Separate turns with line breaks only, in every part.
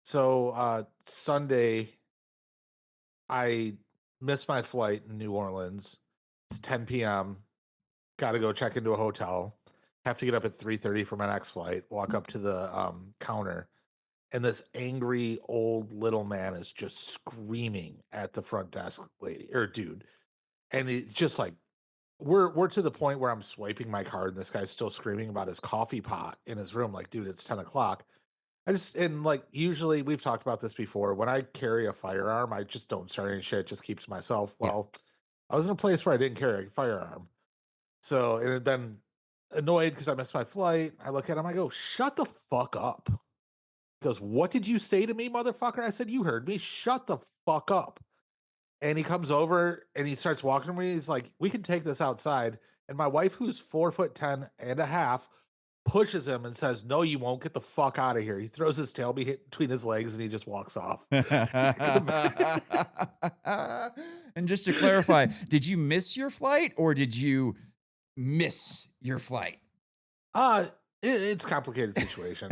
So Sunday, I missed my flight in New Orleans. It's 10 p.m. Got to go check into a hotel. Have to get up at 3:30 for my next flight. Walk up to the counter, and this angry old little man is just screaming at the front desk lady or dude, and it's just like we're to the point where I'm swiping my card, and this guy's still screaming about his coffee pot in his room. Like, dude, it's 10 o'clock. I just and like usually we've talked about this before. When I carry a firearm, I just don't start any shit, just keeps to myself.
Yeah.
Well, I was in a place where I didn't carry a firearm. So and then annoyed because I missed my flight. I look at him, I go, shut the fuck up. He goes, what did you say to me, motherfucker? I said, you heard me. Shut the fuck up. And he comes over and he starts walking to me. He's like, we can take this outside. And my wife, who's 4'10" and a half, pushes him and says, "No, you won't. Get the fuck out of here." He throws his tail between his legs and he just walks off.
And just to clarify, did you miss your flight or did you miss your flight?
Uh, it's a complicated situation.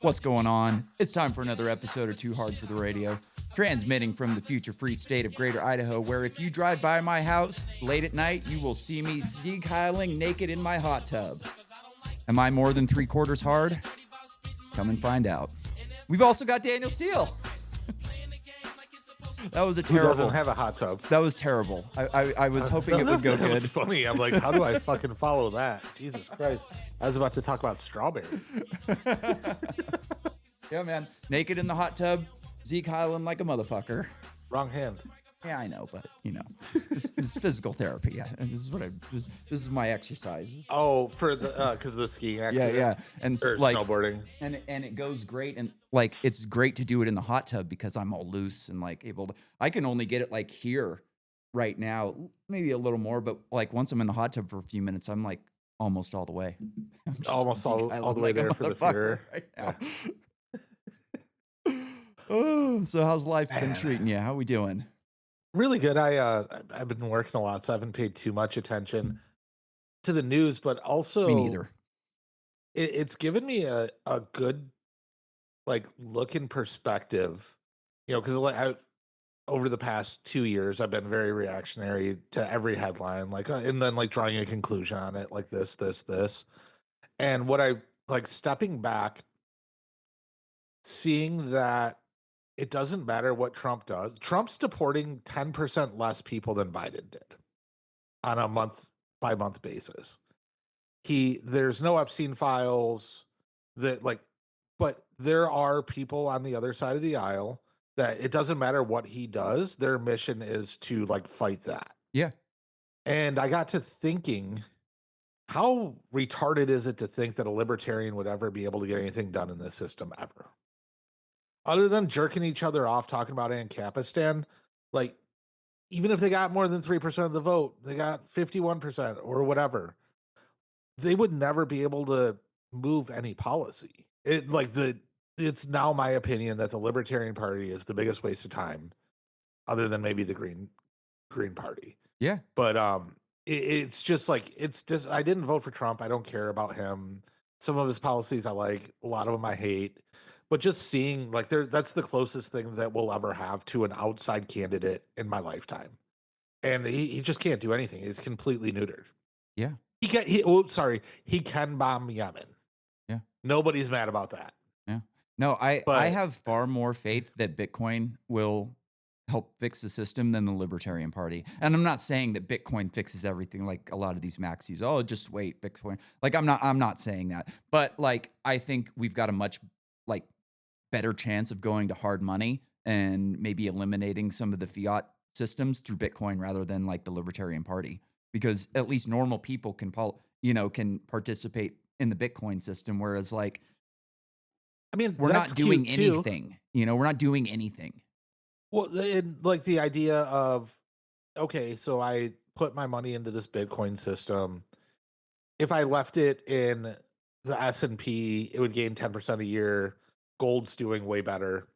What's going on? It's time for another episode of Too Hard for the Radio, transmitting from the future free state of Greater Idaho, where if you drive by my house late at night, you will see me Sieg Heiling naked in my hot tub. Am I more than 3/4 hard? Come and find out. We've also got Daniel Steele. That was a
Who
terrible.
doesn't have a hot tub?
That was terrible. I was hoping it would go
That was
good.
funny. I'm like, how do I fucking follow that? Jesus Christ. I was about to talk about strawberry.
Yeah, man. Naked in the hot tub, Zeke Highland like a motherfucker.
Wrong hand.
Yeah, I know, but it's physical therapy. Yeah, and this is my exercise.
Oh, for the because of the skiing
Yeah,
accident.
yeah, and
Or
like,
snowboarding.
and it goes great, and like it's great to do it in the hot tub because I'm all loose and like able to. I can only get it like here right now, maybe a little more, but like once I'm in the hot tub for a few minutes, I'm like almost all the way. I'm just
Almost
Zeke
all the
Highland
way
like a
there for the
motherfucker
fear.
right
Yeah.
now. Oh, so how's life been
Man.
treating you? How we doing?
Really good. I've been working a lot, so I haven't paid too much attention to the news, but
Me
also
neither.
it's given me a good like look in perspective, because like over the past 2 years, I've been very reactionary to every headline, like, and then like drawing a conclusion on it, like this, and what I like stepping back, seeing that it doesn't matter what Trump does. Trump's deporting 10% less people than Biden did on a month by month basis. There's no Epstein files that like, but there are people on the other side of the aisle that it doesn't matter what he does, their mission is to like fight that.
Yeah.
And I got to thinking, how retarded is it to think that a libertarian would ever be able to get anything done in this system ever? Other than jerking each other off talking about Ancapistan, like even if they got more than 3% of the vote, they got 51% or whatever, they would never be able to move any policy. It's now my opinion that the Libertarian Party is the biggest waste of time, other than maybe the Green Party.
Yeah.
But it's just like it's just I didn't vote for Trump. I don't care about him. Some of his policies I like, a lot of them I hate. But just seeing like that's the closest thing that we'll ever have to an outside candidate in my lifetime. And he just can't do anything. He's completely neutered.
Yeah.
He can bomb Yemen.
Yeah.
Nobody's mad about that.
Yeah. No, I
But
have far more faith that Bitcoin will help fix the system than the Libertarian Party. And I'm not saying that Bitcoin fixes everything like a lot of these maxis. Oh, just wait, Bitcoin. Like I'm not saying that. But like I think we've got a much like better chance of going to hard money and maybe eliminating some of the fiat systems through Bitcoin rather than like the Libertarian Party. Because at least normal people can participate in the Bitcoin system, whereas like
I mean,
we're
that's
not doing
cute too.
anything. We're not doing anything.
Well, and like the idea of okay, so I put my money into this Bitcoin system. If I left it in the S&P, it would gain 10% a year. Gold's doing way better.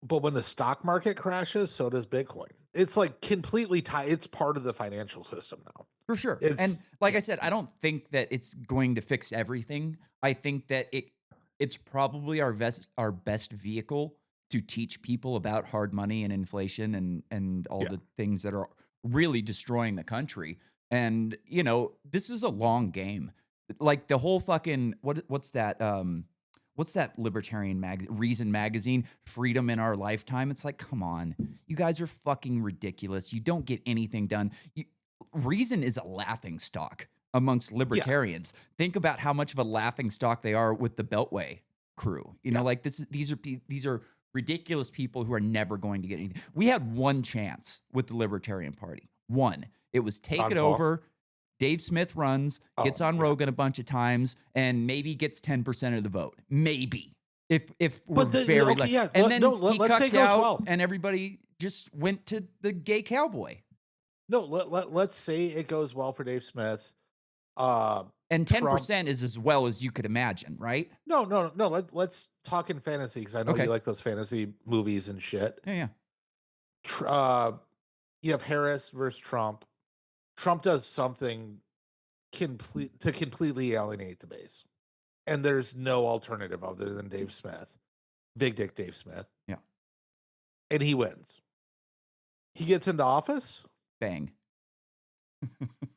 But when the stock market crashes, so does Bitcoin. It's like completely tied. It's part of the financial system now.
For sure.
It's
And like
yeah,
I said, I don't think that it's going to fix everything. I think that it's probably our best vehicle to teach people about hard money and inflation and all
yeah.
the things that are really destroying the country. And this is a long game. Like the whole fucking what's that libertarian Reason magazine, Freedom in Our Lifetime? It's like, come on. You guys are fucking ridiculous. You don't get anything done. Reason is a laughing stock amongst
Yeah,
libertarians. Think about how much of a laughing stock they are with the Beltway crew.
yeah.
Like these are ridiculous people who are never going to get anything. We had one chance with the Libertarian Party. One. It was take
Ron
it
Paul.
over. Dave Smith runs, gets
Oh,
on
yeah.
Rogan a bunch of times, and maybe gets 10% of the vote. Maybe. If we're
But
very
okay,
like,
yeah.
and then he
Let's say it
cucked
goes
out,
well.
and everybody just went to the gay cowboy.
No, let's say it goes well for Dave Smith. Uh,
And
Trump.
10% is as well as you could imagine, right?
No. Let's talk in fantasy because I know you
Okay.
like those fantasy movies and shit.
Yeah, yeah.
Tr- you have Harris versus Trump. Trump does something completely alienate the base, and there's no alternative other than Dave Smith, Big Dick Dave Smith,
Yeah.
and he wins. He gets into office.
Bang.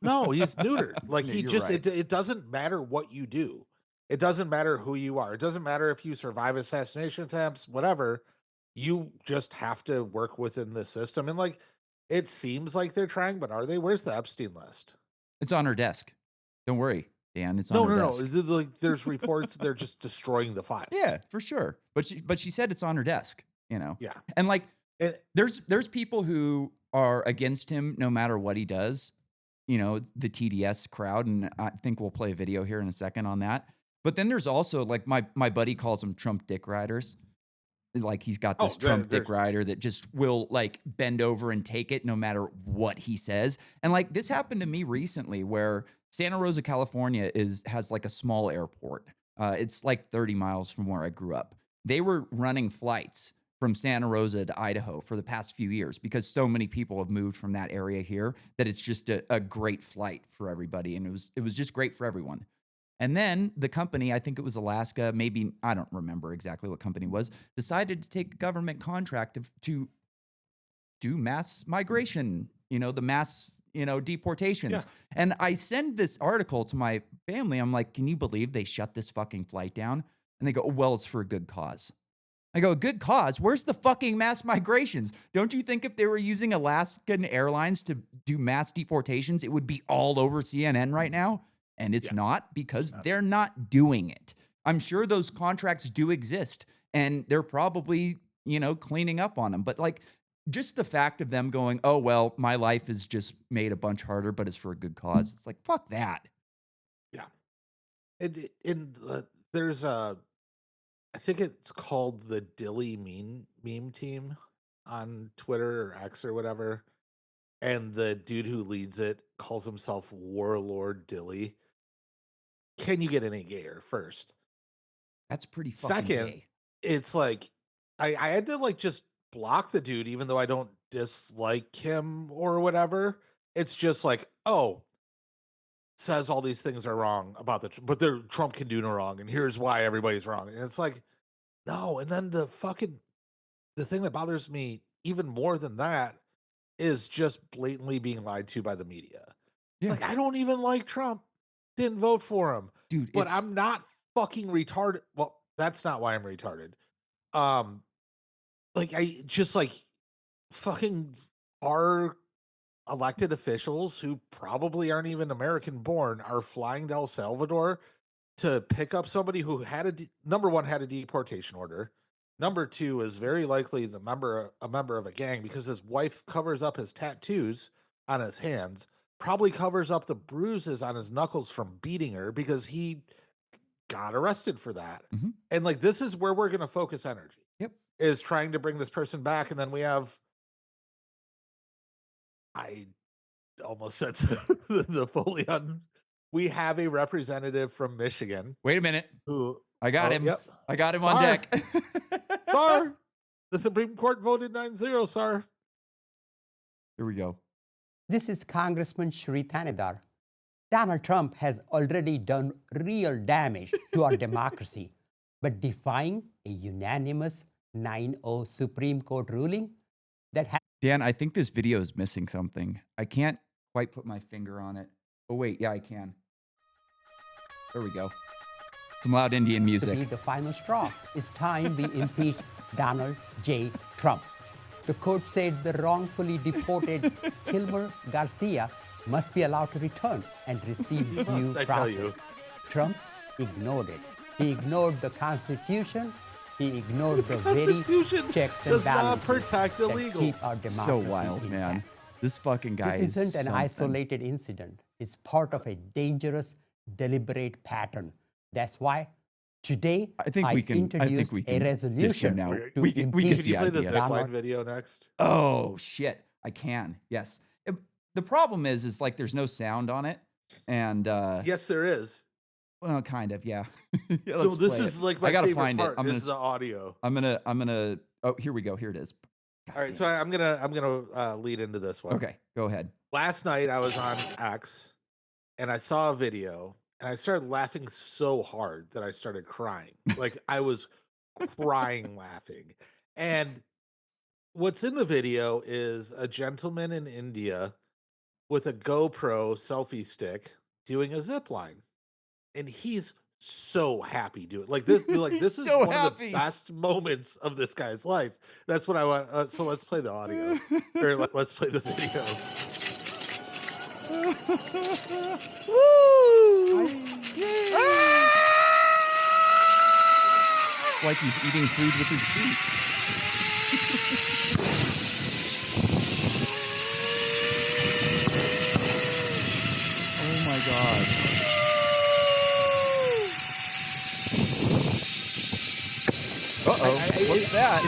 No, he's neutered. Like
Yeah,
he
you're
just
right.
it doesn't matter what you do. It doesn't matter who you are. It doesn't matter if you survive assassination attempts, whatever. You just have to work within the system. And like it seems like they're trying, but are they? Where's the Epstein list?
It's on her desk. Don't worry, Dan. It's on
No,
her
no, no.
desk.
Like there's reports they're just destroying the files.
Yeah, for sure. But she said it's on her desk,
Yeah.
And like
And
there's people who are against him no matter what he does. The TDS crowd, and I think we'll play a video here in a second on that. But then there's also like my buddy calls them Trump dick riders. Like he's got
oh,
this Trump dick
there's
rider that just will like bend over and take it no matter what he says. And like this happened to me recently where Santa Rosa, California has like a small airport. It's like 30 miles from where I grew up. They were running flights from Santa Rosa to Idaho for the past few years because so many people have moved from that area here that it's just a great flight for everybody. And it was just great for everyone. And then the company, I think it was Alaska, maybe I don't remember exactly what company it was, decided to take a government contract to do mass migration, the mass,
yeah,
deportations. And I send this article to my family. I'm like, can you believe they shut this fucking flight down? And they go, oh, well, it's for a good cause. I go, good cause? Where's the fucking mass migrations? Don't you think if they were using Alaskan Airlines to do mass deportations, it would be all over CNN right now? And it's
yeah.
not because
No.
they're not doing it. I'm sure those contracts do exist and they're probably, cleaning up on them. But like just the fact of them going, oh, well, my life is just made a bunch harder, but it's for a good cause. It's like, fuck that.
Yeah. There's a I think it's called the Dilly meme team on Twitter or X or whatever. And the dude who leads it calls himself Warlord Dilly. Can you get any gayer first?
That's pretty fucking
Second,
gay.
it's like I had to like just block the dude even though I don't dislike him or whatever. It's just like, oh, says all these things are wrong about but Trump can do no wrong and here's why everybody's wrong. And it's like, no, and then the thing that bothers me even more than that is just blatantly being lied to by the media. It's
Yeah.
like I don't even like Trump. Didn't vote for him.
Dude,
But
it's
I'm not fucking retarded. Well, that's not why I'm retarded. Um like I just like fucking our elected officials who probably aren't even American born are flying to El Salvador to pick up somebody who had number one had a deportation order. Number two is very likely a member of a gang because his wife covers up his tattoos on his hands, probably covers up the bruises on his knuckles from beating her because he got arrested for that.
Mhm.
And like this is where we're gonna focus energy
Yep.
is trying to bring this person back. And then we have I almost said the fully un we have a representative from Michigan
Wait a minute.
who
I got
oh,
him.
yep.
I got him on
Sorry.
deck.
Sorry. The Supreme Court voted 9-0, sir.
Here we go.
This is Congressman Shri Thanedar. Donald Trump has already done real damage to our democracy, but defying a unanimous 9-0 Supreme Court ruling that has
Dan, I think this video is missing something. I can't quite put my finger on it. Oh, wait. Yeah, I can. There we go. Some loud Indian
to be
music.
the final straw. It's time we impeach Donald J. Trump. The court said the wrongfully deported Kilmer Garcia must be allowed to return and receive
He
due
must, I tell you.
process. Trump ignored it. He ignored the Constitution. He ignored the very
Constitution
checks and
does not
balances
protect
that
illegals.
keep our democracy
So wild,
intact.
man. This fucking guy
This
is
isn't an
something.
isolated incident. It's part of a dangerous, deliberate pattern. That's why today
I think we can. I
introduced
think we
a
can ditch him
resolution
now.
to
We get
impeach
Can you play the
idea.
zipline
Donald-
video next?
Oh shit, I can. Yes. The problem is like there's no sound on it, and
Yes, there is.
well, kind of, yeah. Yeah,
No,
let's
this
play
is
it.
like my
I gotta
favorite
find
part.
it. I'm
This
gonna.
is the audio.
I'm gonna. Oh, here we go. Here it is.
All right, so I'm gonna lead into this one.
Okay, go ahead.
Last night I was on X, and I saw a video, and I started laughing so hard that I started crying. Like I was crying laughing. And what's in the video is a gentleman in India with a GoPro selfie stick doing a zip line, and he's so happy doing like this. Like this is
So
one of
happy.
the best moments of this guy's life. That's what I want. So let's play the audio, or let's play the video.
Woo! Yay! It's like he's eating food with his feet. Oh my god. Uh-oh. What's that?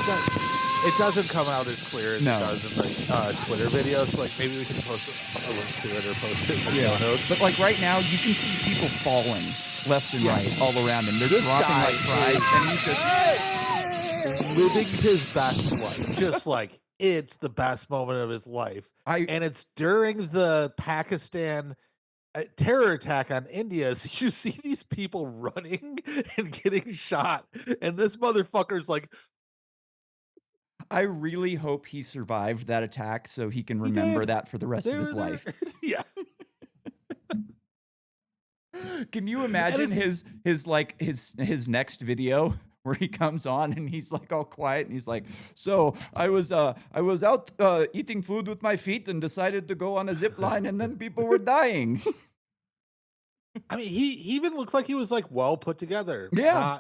It doesn't come out as clear as
No.
it does in like Twitter videos. Like maybe we can post a link to it or post it in the show notes.
But like right now, you can see people falling left and right all around him. They're
This
dropping
guy
like fries, and he's just
Living his best life, just like it's the best moment of his life, and it's during the Pakistan terror attack on India. So you see these people running and getting shot, and this motherfucker's like,
I really hope he survived that attack so he can
He
remember
did.
that for the rest of his
"They're-
life.
yeah.
Can you imagine
it's-
his next video where he comes on and he's like all quiet and he's like, "So I was out eating food with my feet and decided to go on a zip line and then people were dying."
I mean, he even looked like he was like well put together.
Yeah.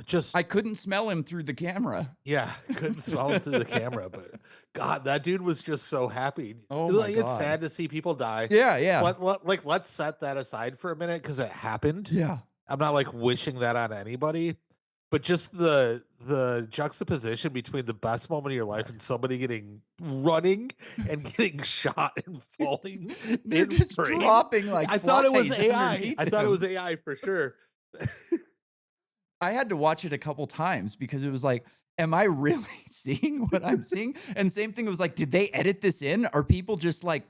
Just
I couldn't smell him through the camera.
yeah, couldn't smell him through the camera, but God, that dude was just so happy.
Oh my
Like, it's
God.
sad to see people die.
Yeah, yeah.
Let's set that aside for a minute because it happened.
Yeah.
I'm not like wishing that on anybody, but just the juxtaposition between the best moment of your life and somebody running and getting shot and falling
They're
in
just
frame.
dropping like
I thought it was
flies
AI.
underneath
I thought it
him.
was AI for sure.
I had to watch it a couple times because it was like, am I really seeing what I'm seeing? And same thing, it was like, did they edit this in? Are people just like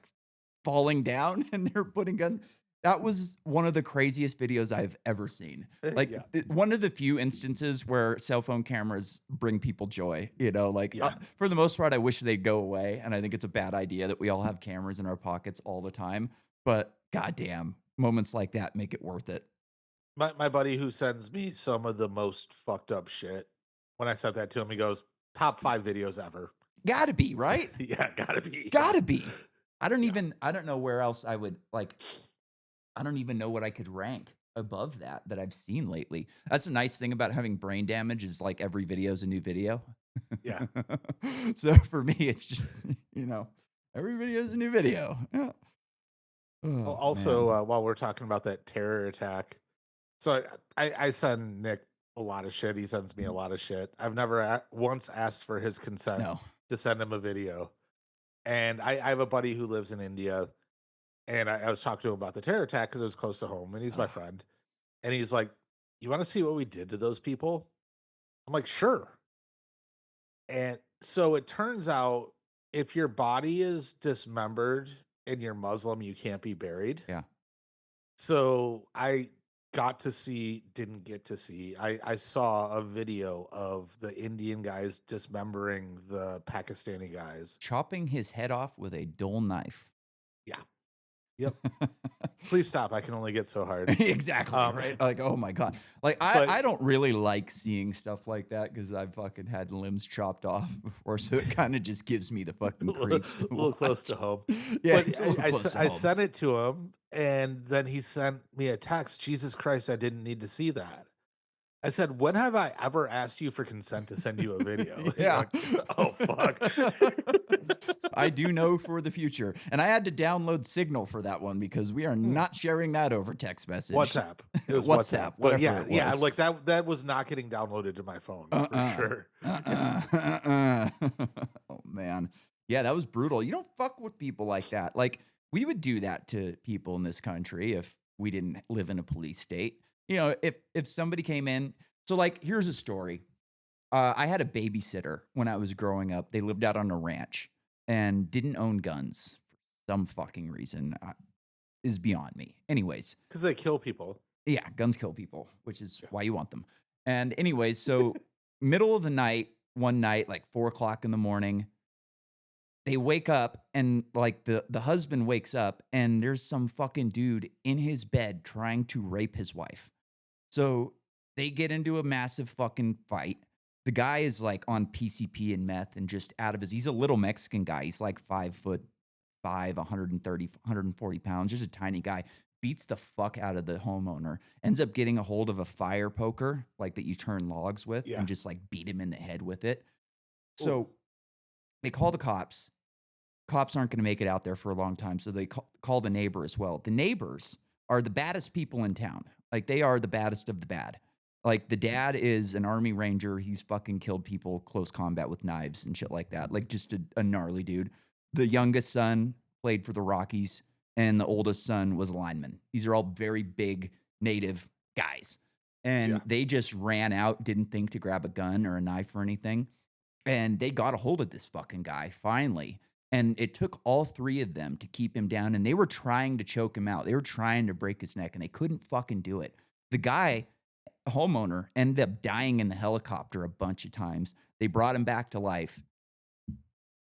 falling down and they're putting gun? That was one of the craziest videos I've ever seen. Like
Yeah.
one of the few instances where cell phone cameras bring people joy, like
Yeah.
for the most part, I wish they'd go away. And I think it's a bad idea that we all have cameras in our pockets all the time. But goddamn, moments like that make it worth it.
My buddy who sends me some of the most fucked up shit. When I sent that to him, he goes, "Top 5 videos ever."
Gotta be, right?
Yeah, gotta be.
Gotta be. I don't know where else I would like. I don't even know what I could rank above that I've seen lately. That's a nice thing about having brain damage is like every video is a new video.
Yeah.
So for me, it's just, every video is a new video. Yeah. Oh,
Also,
man.
while we're talking about that terror attack, so I send Nick a lot of shit. He sends me a lot of shit. I've never once asked for his consent
No.
to send him a video. And I have a buddy who lives in India, and I was talking to him about the terror attack because it was close to home, and he's my friend. And he's like, "You want to see what we did to those people?" I'm like, "Sure." And so it turns out if your body is dismembered and you're Muslim, you can't be buried.
Yeah.
So I didn't get to see. I saw a video of the Indian guys dismembering the Pakistani guys.
Chopping his head off with a dull knife.
Yeah. Yep. Please stop. I can only get so hard.
Exactly, right? Like, oh my God. Like,
But-
I don't really like seeing stuff like that because I've fucking had limbs chopped off before. So it kind of just gives me the fucking creeps.
A little close to home.
Yeah,
But
it's a little close to
I
home.
sent it to him, and then he sent me a text. Jesus Christ, I didn't need to see that. I said, when have I ever asked you for consent to send you a video? You're
Yeah.
like, oh, fuck.
I do know for the future. And I had to download Signal for that one because we are not sharing that over text message.
WhatsApp. It was
WhatsApp,
But
whatever
yeah,
it
yeah,
was.
like that was not getting downloaded to my phone for sure.
Oh man. Yeah, that was brutal. You don't fuck with people like that. Like we would do that to people in this country if we didn't live in a police state. You know, if somebody came in. So like here's a story. I had a babysitter when I was growing up. They lived out on a ranch and didn't own guns for some fucking reason. Is beyond me. Anyways,
Because they kill people.
yeah, guns kill people, which is why you want them. And anyways, so middle of the night, one night, like 4 o'clock in the morning, they wake up and like the husband wakes up and there's some fucking dude in his bed trying to rape his wife. So they get into a massive fucking fight. The guy is like on PCP and meth and just out of he's a little Mexican guy. He's like 5'5", 130, 140 pounds, just a tiny guy. Beats the fuck out of the homeowner, ends up getting a hold of a fire poker, like that you turn logs with,
Yeah.
and just like beat him in the head with it. So
Ooh.
they call the cops. Cops aren't going to make it out there for a long time. So they call the neighbor as well. The neighbors are the baddest people in town. Like they are the baddest of the bad. Like the dad is an army ranger. He's fucking killed people close combat with knives and shit like that. Like just a gnarly dude. The youngest son played for the Rockies and the oldest son was a lineman. These are all very big native guys. And
Yeah.
they just ran out, didn't think to grab a gun or a knife or anything. And they got a hold of this fucking guy finally. And it took all three of them to keep him down. And they were trying to choke him out. They were trying to break his neck and they couldn't fucking do it. The guy, homeowner, ended up dying in the helicopter a bunch of times. They brought him back to life.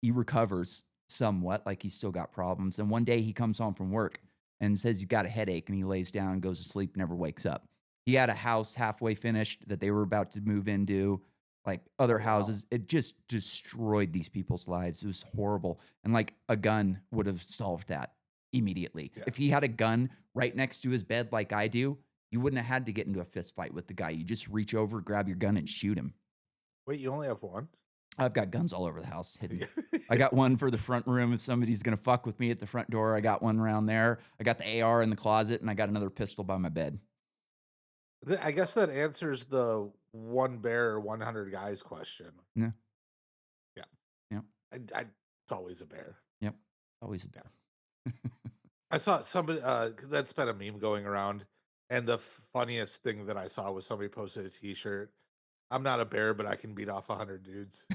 He recovers somewhat, like he's still got problems. And one day he comes home from work and says he's got a headache and he lays down, goes to sleep, never wakes up. He had a house halfway finished that they were about to move into, like other houses. It just destroyed these people's lives. It was horrible. And like a gun would have solved that immediately.
Yeah.
If he had a gun right next to his bed like I do, you wouldn't have had to get into a fist fight with the guy. You just reach over, grab your gun and shoot him.
Wait, you only have one?
I've got guns all over the house hidden. I got one for the front room if somebody's going to fuck with me at the front door. I got one around there. I got the AR in the closet, and I got another pistol by my bed.
I guess that answers the one bear, 100 guys question.
Yeah.
Yeah.
Yep.
It's always a bear.
Yep. Always a bear.
I saw somebody that's been a meme going around, and the funniest thing that I saw was somebody posted a T-shirt. I'm not a bear, but I can beat off 100 dudes.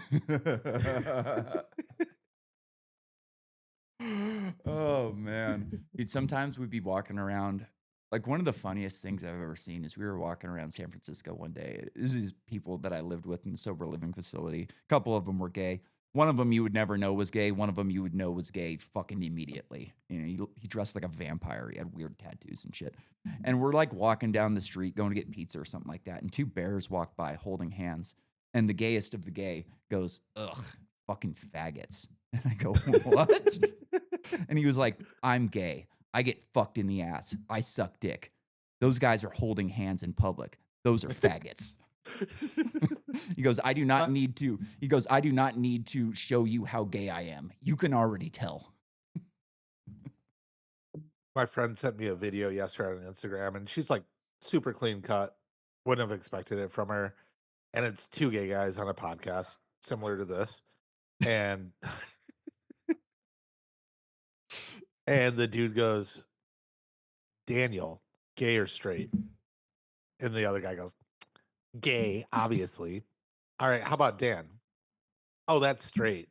Oh man, dude. Sometimes we'd be walking around. Like one of the funniest things I've ever seen is we were walking around San Francisco one day. This is people that I lived with in the sober living facility. A couple of them were gay. One of them you would never know was gay. One of them you would know was gay fucking immediately. You know, he dressed like a vampire. He had weird tattoos and shit. And we're like walking down the street going to get pizza or something like that. And two bears walk by holding hands. And the gayest of the gay goes, ugh, fucking faggots. And I go, what? And he was like, I'm gay. I get fucked in the ass. I suck dick. Those guys are holding hands in public. Those are faggots. He goes, I do not need to. He goes, I do not need to show you how gay I am. You can already tell.
My friend sent me a video yesterday on Instagram, and she's like super clean cut. Wouldn't have expected it from her. And it's two gay guys on a podcast similar to this. And and the dude goes, Daniel, gay or straight? And the other guy goes, gay, obviously. All right, how about Dan? Oh, that's straight.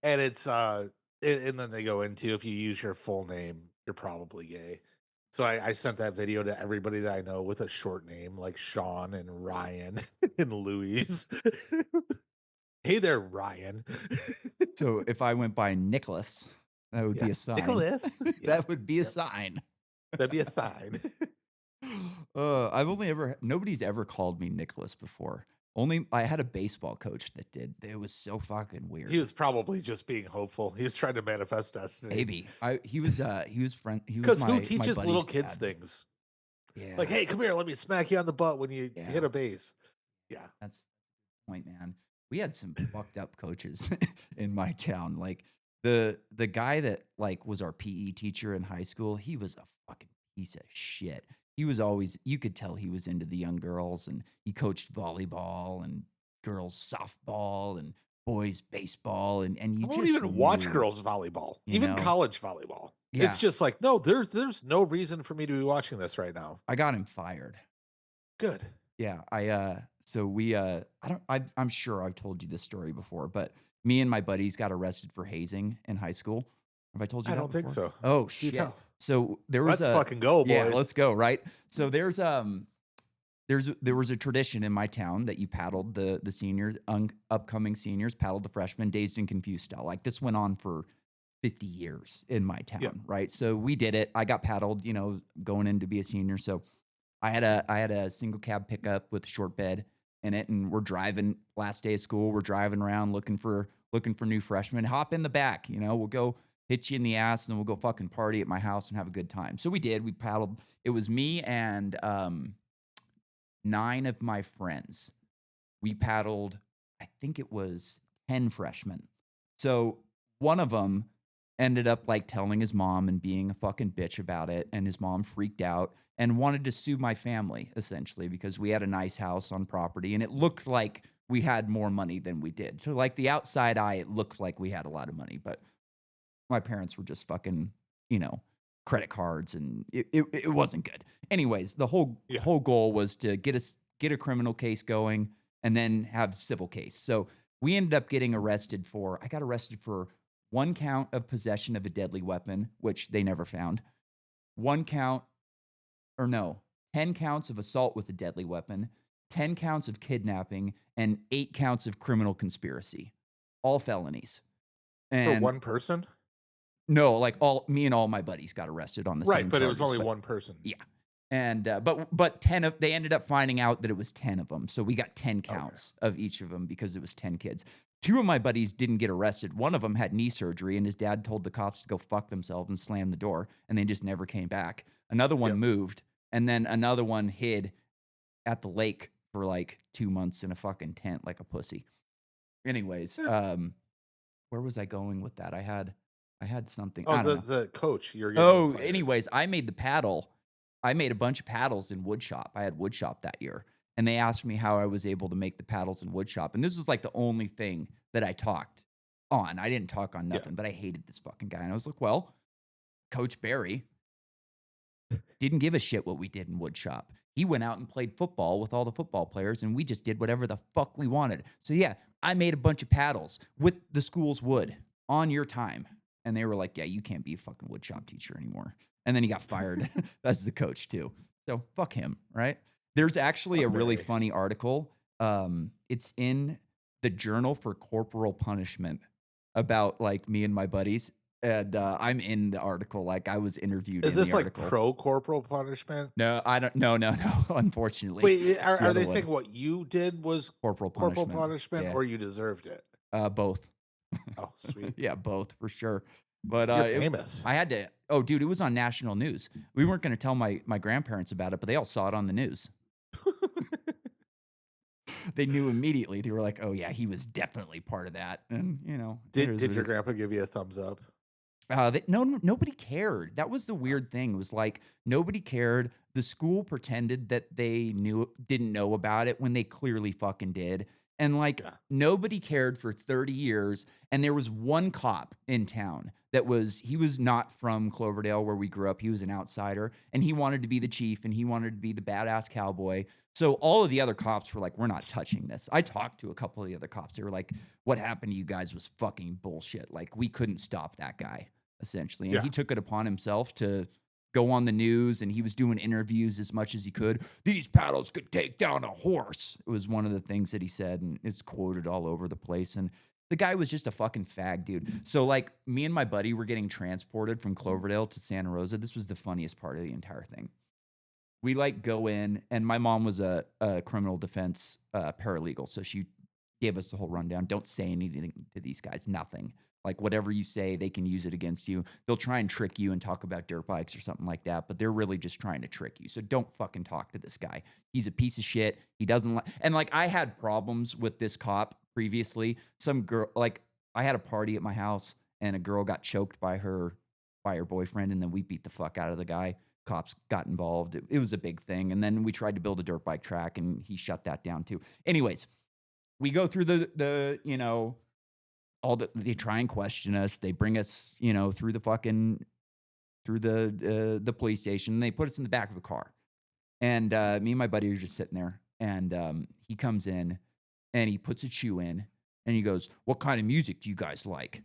And it's and then they go into, if you use your full name, you're probably gay. So I sent that video to everybody that I know with a short name like Sean and Ryan and Louise. Hey there, Ryan.
So if I went by Nicholas, that would be
Yeah.
a sign.
Nicholas. Yes.
That would be a
Yep.
sign.
That'd be a sign.
Nobody's ever called me Nicholas before. Only I had a baseball coach that did. It was so fucking weird.
He was probably just being hopeful. He was trying to manifest destiny.
Maybe he was friend. He was
Because
my
who
my
teaches little
buddy's
kids
dad.
things?
Yeah,
Like, hey, come here, let me smack you on the butt when you
Yeah.
hit a base. Yeah.
that's the point, man. We had some fucked up coaches in my town. Like the guy that like was our PE teacher in high school, he was a fucking piece of shit. He was always, you could tell he was into the young girls, and he coached volleyball and girls softball and boys baseball, and you
I won't
just
even watch
knew,
girls volleyball,
you
even
know?
college volleyball.
Yeah.
It's just like, no, there's no reason for me to be watching this right now.
I got him fired.
Good.
Yeah, so we I'm sure I've told you this story before, but me and my buddies got arrested for hazing in high school. Have I told you
I
that
don't think
before?
so.
Oh
You
shit.
tell.
So there was
Let's
a
fucking go, boys.
Yeah, let's go, right? So there was a tradition in my town that you paddled the seniors, upcoming seniors, paddled the freshmen, dazed and confused style. Like this went on for 50 years in my town, right? So we did it. I got paddled, going in to be a senior. So I had a single cab pickup with a short bed in it, and we're driving last day of school. We're driving around looking for new freshmen. Hop in the back, we'll go hit you in the ass, and then we'll go fucking party at my house and have a good time. So we did. We paddled. It was me and 9 of my friends. We paddled, I think it was 10 freshmen. So one of them ended up like telling his mom and being a fucking bitch about it. And his mom freaked out and wanted to sue my family, essentially, because we had a nice house on property and it looked like we had more money than we did. So like the outside eye, it looked like we had a lot of money, but my parents were just fucking, credit cards, and it wasn't good. Anyways, the whole goal was to get a criminal case going and then have civil case. So we ended up getting arrested I got arrested for 1 count of possession of a deadly weapon, which they never found. 10 counts of assault with a deadly weapon, 10 counts of kidnapping, and 8 counts of criminal conspiracy. All felonies.
For
And
one person?
no, like me and all my buddies got arrested on the same
Right, but it was
charges,
only
but-
one person.
Yeah. And but they ended up finding out that it was 10 of them. So we got 10 counts of each of them because it was 10 kids. 2 of my buddies didn't get arrested. One of them had knee surgery, and his dad told the cops to go fuck themselves and slam the door, and they just never came back. Another one moved, and then another one hid at the lake for like 2 months in a fucking tent like a pussy. Anyways, where was I going with that? I had something. I
Oh,
don't know.
the coach.
Anyways, I made the paddle. I made a bunch of paddles in woodshop. I had woodshop that year. And they asked me how I was able to make the paddles in woodshop. And this was like the only thing that I talked on. I didn't talk on nothing, but I hated this fucking guy. And I was like, well, Coach Barry didn't give a shit what we did in woodshop. He went out and played football with all the football players, and we just did whatever the fuck we wanted. So yeah, I made a bunch of paddles with the school's wood on your time. And they were like, yeah, you can't be a fucking woodshop teacher anymore. And then he got fired as the coach too. So fuck him, right? There's actually a really funny article. It's in the Journal for Corporal Punishment about like me and my buddies. And I'm in the article. Like I was interviewed.
Is
in
this
the
like
article.
pro corporal punishment?
No, I don't. No. Unfortunately.
Wait,
The
are
other
they
one.
saying what you did was
corporal
corporal
punishment?
punishment
Yeah.
or you deserved it?
Both.
Oh, sweet.
Yeah, both for sure. But
You're famous.
I had to. Oh, dude, it was on national news. We weren't going to tell my grandparents about it, but they all saw it on the news. They knew immediately. They were like, "Oh yeah, he was definitely part of that." And
Did your grandpa give you a thumbs up?
nobody cared. That was the weird thing. It was like nobody cared. The school pretended that they didn't know about it when they clearly fucking did. And like nobody cared for 30 years. And there was one cop in town he was not from Cloverdale where we grew up. He was an outsider, and he wanted to be the chief, and he wanted to be the badass cowboy. So all of the other cops were like, we're not touching this. I talked to a couple of the other cops. They were like, what happened to you guys was fucking bullshit. Like, we couldn't stop that guy, essentially. And
Yeah.
he took it upon himself to go on the news, and he was doing interviews as much as he could. These paddles could take down a horse. It was one of the things that he said, and it's quoted all over the place. And the guy was just a fucking fag, dude. So, like, me and my buddy were getting transported from Cloverdale to Santa Rosa. This was the funniest part of the entire thing. We like go in, and my mom was a criminal defense paralegal, so she gave us the whole rundown. Don't say anything to these guys, nothing. Like, whatever you say, they can use it against you. They'll try and trick you and talk about dirt bikes or something like that, but they're really just trying to trick you. So don't fucking talk to this guy. He's a piece of shit. He doesn't like, and like, I had problems with this cop previously. Some girl, like, I had a party at my house, and a girl got choked by her boyfriend, and then we beat the fuck out of the guy. Cops got involved. It was a big thing. And then we tried to build a dirt bike track, and he shut that down too. Anyways, we go through the you know, they try and question us. They bring us, you know, through the police station, and they put us in the back of a car. And me and my buddy are just sitting there, and he comes in, and he puts a chew in, and he goes, "What kind of music do you guys like?"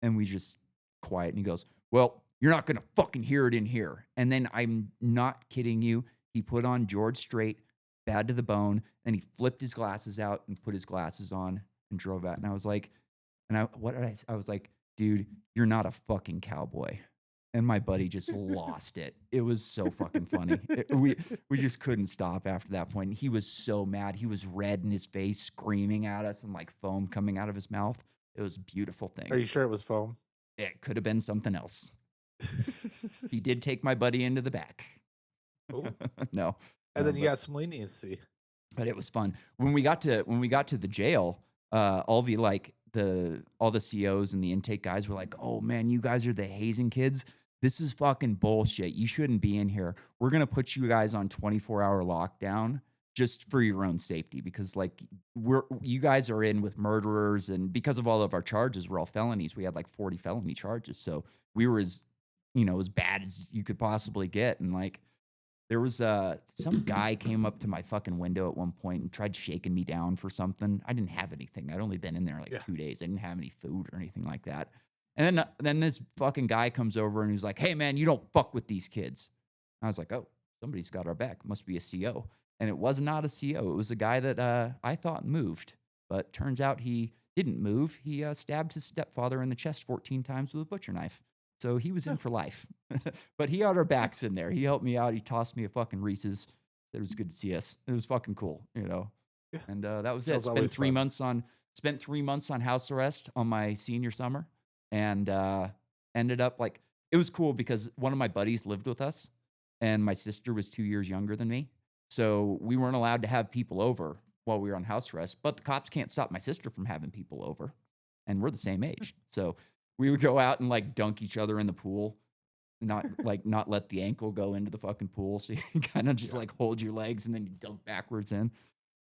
And we just quiet, and he goes, "Well, you're not going to fucking hear it in here." And then, I'm not kidding you, he put on George Strait, Bad to the Bone, and he flipped his glasses out and put his glasses on and drove out. And I was like, I was like, dude, you're not a fucking cowboy. And my buddy just lost it. It was so fucking funny. We just couldn't stop after that point. He was so mad. He was red in his face, screaming at us, and like foam coming out of his mouth. It was a beautiful thing.
Are you sure it was foam?
It could have been something else. He did take my buddy into the back.
Ooh.
No.
And then you got some leniency.
But it was fun. When we got to the jail, all the COs and the intake guys were like, "Oh man, you guys are the hazing kids. This is fucking bullshit. You shouldn't be in here. We're gonna put you guys on 24-hour lockdown just for your own safety, because like you guys are in with murderers, and because of all of our charges were all felonies. We had like 40 felony charges, so we were as bad as you could possibly get." And like, there was some guy came up to my fucking window at one point and tried shaking me down for something. I didn't have anything. I'd only been in there like 2 days. I didn't have any food or anything like that. And then this fucking guy comes over and he's like, "Hey man, you don't fuck with these kids." I was like, "Oh, somebody's got our back. Must be a CO." And it was not a CO. It was a guy that I thought moved, but turns out he didn't move. He stabbed his stepfather in the chest 14 times with a butcher knife. So he was in for life. But he had our backs in there. He helped me out. He tossed me a fucking Reese's. It was good to see us. It was fucking cool, you know.
Yeah.
And that was it.
That was
Spent
always
3
fun.
months on house arrest on my senior summer, and ended up like, it was cool because one of my buddies lived with us, and my sister was 2 years younger than me. So we weren't allowed to have people over while we were on house arrest, but the cops can't stop my sister from having people over, and we're the same age. So we would go out and like dunk each other in the pool, not let the ankle go into the fucking pool. So you kind of just like hold your legs and then you dunk backwards in.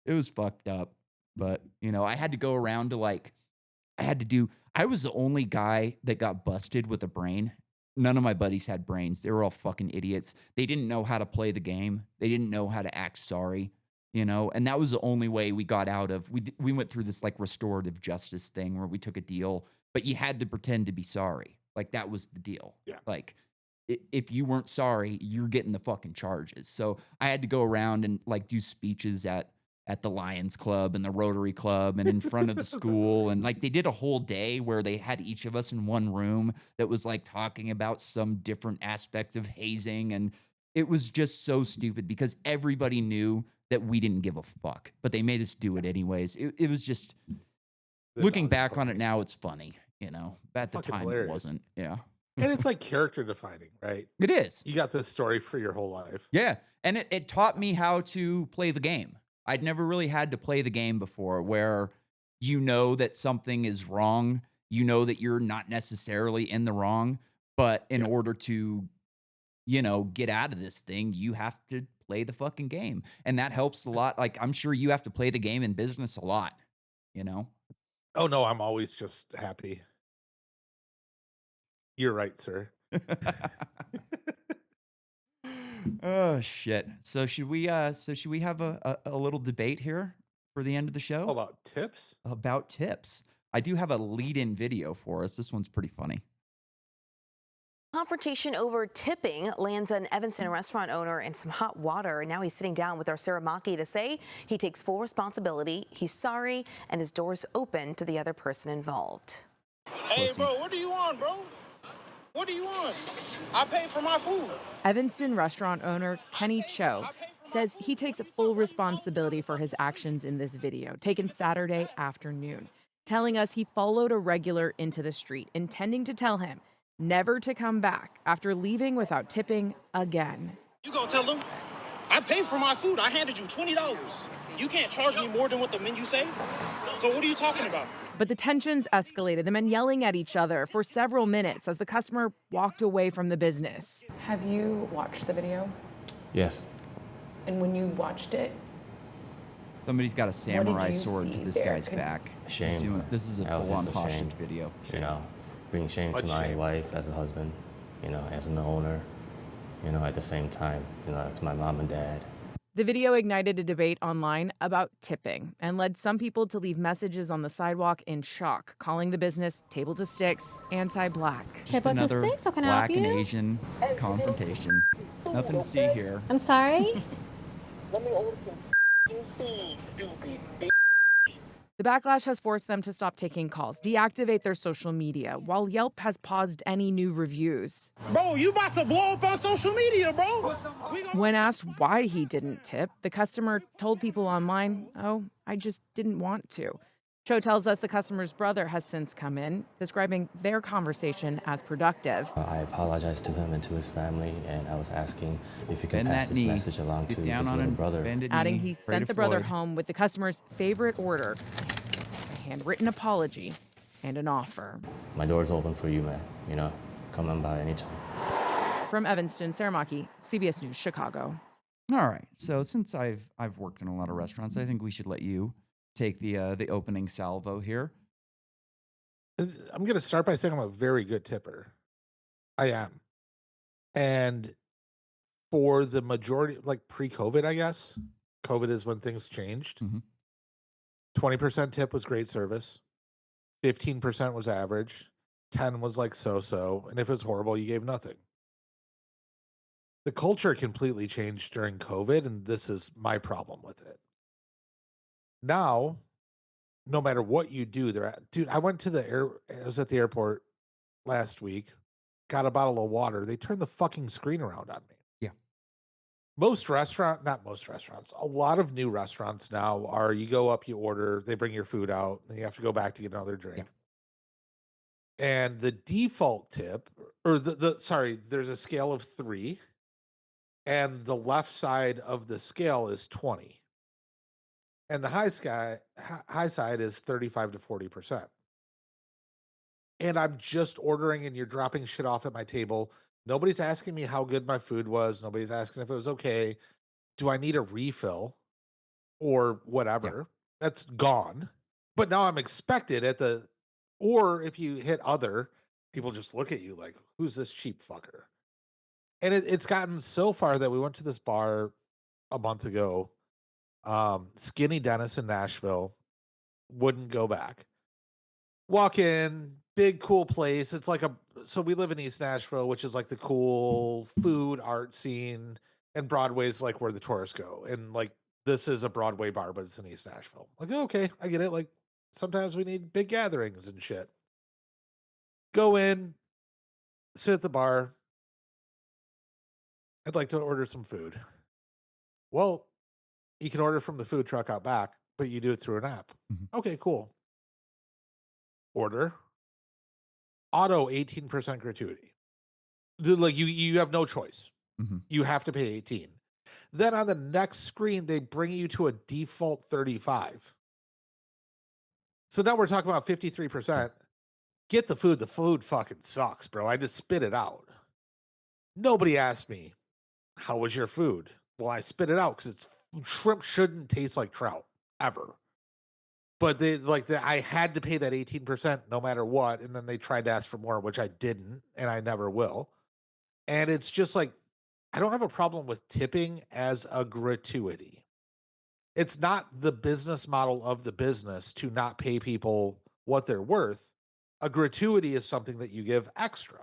It was fucked up. But I had to go around to I was the only guy that got busted with a brain. None of my buddies had brains. They were all fucking idiots. They didn't know how to play the game. They didn't know how to act sorry, and that was the only way we got out of, we went through this like restorative justice thing where we took a deal, but you had to pretend to be sorry. Like, that was the deal.
Yeah.
Like, if you weren't sorry, you're getting the fucking charges. So I had to go around and like do speeches at the Lions Club and the Rotary Club and in front of the school. And like, they did a whole day where they had each of us in one room that was like talking about some different aspect of hazing. And it was just so stupid because everybody knew that we didn't give a fuck, but they made us do it anyways. It was just, looking back on it now, it's funny, At the
Fucking
time,
hilarious.
it wasn't. Yeah.
And it's like character defining, right?
It is.
You got this story for your whole life.
Yeah. And it taught me how to play the game. I'd never really had to play the game before, where that something is wrong, that you're not necessarily in the wrong, but in order to, get out of this thing, you have to play the fucking game. And that helps a lot. Like, I'm sure you have to play the game in business a lot,
Oh no, I'm always just happy. You're right, sir.
Oh shit. So should we have a little debate here for the end of the
How
show
about tips?
about tips? I do have a lead-in video for us. This one's pretty funny.
Confrontation over tipping lands an Evanston restaurant owner in some hot water. Now he's sitting down with our Sarah Maki to say he takes full responsibility, he's sorry, and his door's open to the other person involved.
Hey,
Pussy.
bro, what do you want, bro? What do you want? I pay for my food.
Evanston restaurant owner Kenny Cho says he takes full responsibility for his actions in this video, taken Saturday afternoon, telling us he followed a regular into the street, intending to tell him never to come back after leaving without tipping again.
You gonna tell them? I paid for my food. I handed you $20. You can't charge me more than what the menu say. So what are you talking about?
But the tensions escalated, the men yelling at each other for several minutes as the customer walked away from the business.
Have you watched the video?
Yes.
And when you watched it,
Somebody's got a samurai
you
sword to
see
this
there?
guy's back. He's
Shame.
this is a
I was
full-on
just
hostage
ashamed.
video.
You know, bring shame
What
to my
shame?
wife as a husband, you know, as an owner, you know, at the same time, you know, to my mom and dad.
The video ignited a debate online about tipping and led some people to leave messages on the sidewalk in shock, calling the business Table to Sticks anti-black.
Just
Table to
another
sticks, how can I help
black and
you?
Asian confrontation. Nothing to see here.
I'm sorry.
The backlash has forced them to stop taking calls, deactivate their social media, while Yelp has paused any new reviews.
Bro, you about to blow up on social media, bro.
When asked why he didn't tip, the customer told people online, "Oh, I just didn't want to." Cho tells us the customer's brother has since come in, describing their conversation as productive.
I apologized to him and to his family, and I was asking if he could
Bend
pass
that
this
knee.
message along
Get
to
down
his
on
little
a
brother.
bended
Adding
knee.
he
Pray
sent
to
the brother
Floyd.
home with the customer's favorite order, a handwritten apology, and an offer.
My door's open for you, man. You know, come on by anytime.
From Evanston, Sarah Maki, CBS News, Chicago.
All right. So since I've worked in a lot of restaurants, I think we should let you take the opening salvo here.
I'm going to start by saying I'm a very good tipper. I am. And for the majority, like pre-COVID, I guess, COVID is when things changed.
Mhm.
20% tip was great service. 15% was average. 10 was like so-so. And if it was horrible, you gave nothing. The culture completely changed during COVID, and this is my problem with it. Now, no matter what you do, dude, I went to I was at the airport last week, got a bottle of water. They turned the fucking screen around on me.
Yeah.
Not most restaurants, a lot of new restaurants now are you go up, you order, they bring your food out, and you have to go back to get another drink. And the default tip, or sorry, there's a scale of 3, and the left side of the scale is 20. And the high side is 35 to 40%. And I'm just ordering and you're dropping shit off at my table. Nobody's asking me how good my food was. Nobody's asking if it was okay. Do I need a refill or whatever? That's gone. But now I'm expected or if you hit other, people just look at you like, who's this cheap fucker? And it's gotten so far that we went to this bar a month ago. Skinny Dennis in Nashville, wouldn't go back. Walk in, big cool place. It's like so we live in East Nashville, which is like the cool food art scene, and Broadway's like where the tourists go. And like this is a Broadway bar, but it's in East Nashville. Like, okay, I get it. Like sometimes we need big gatherings and shit. Go in, sit at the bar. I'd like to order some food. Well, you can order from the food truck out back, but you do it through an app.
Mhm.
Okay, cool. Order. Auto 18% gratuity. Like you have no choice.
Mhm.
You have to pay 18. Then on the next screen, they bring you to a default 35. So now we're talking about 53%. Get the food. The food fucking sucks, bro. I just spit it out. Nobody asked me, how was your food? Well, I spit it out because shrimp shouldn't taste like trout ever. But I had to pay that 18% no matter what. And then they tried to ask for more, which I didn't, and I never will. And it's just like, I don't have a problem with tipping as a gratuity. It's not the business model of the business to not pay people what they're worth. A gratuity is something that you give extra.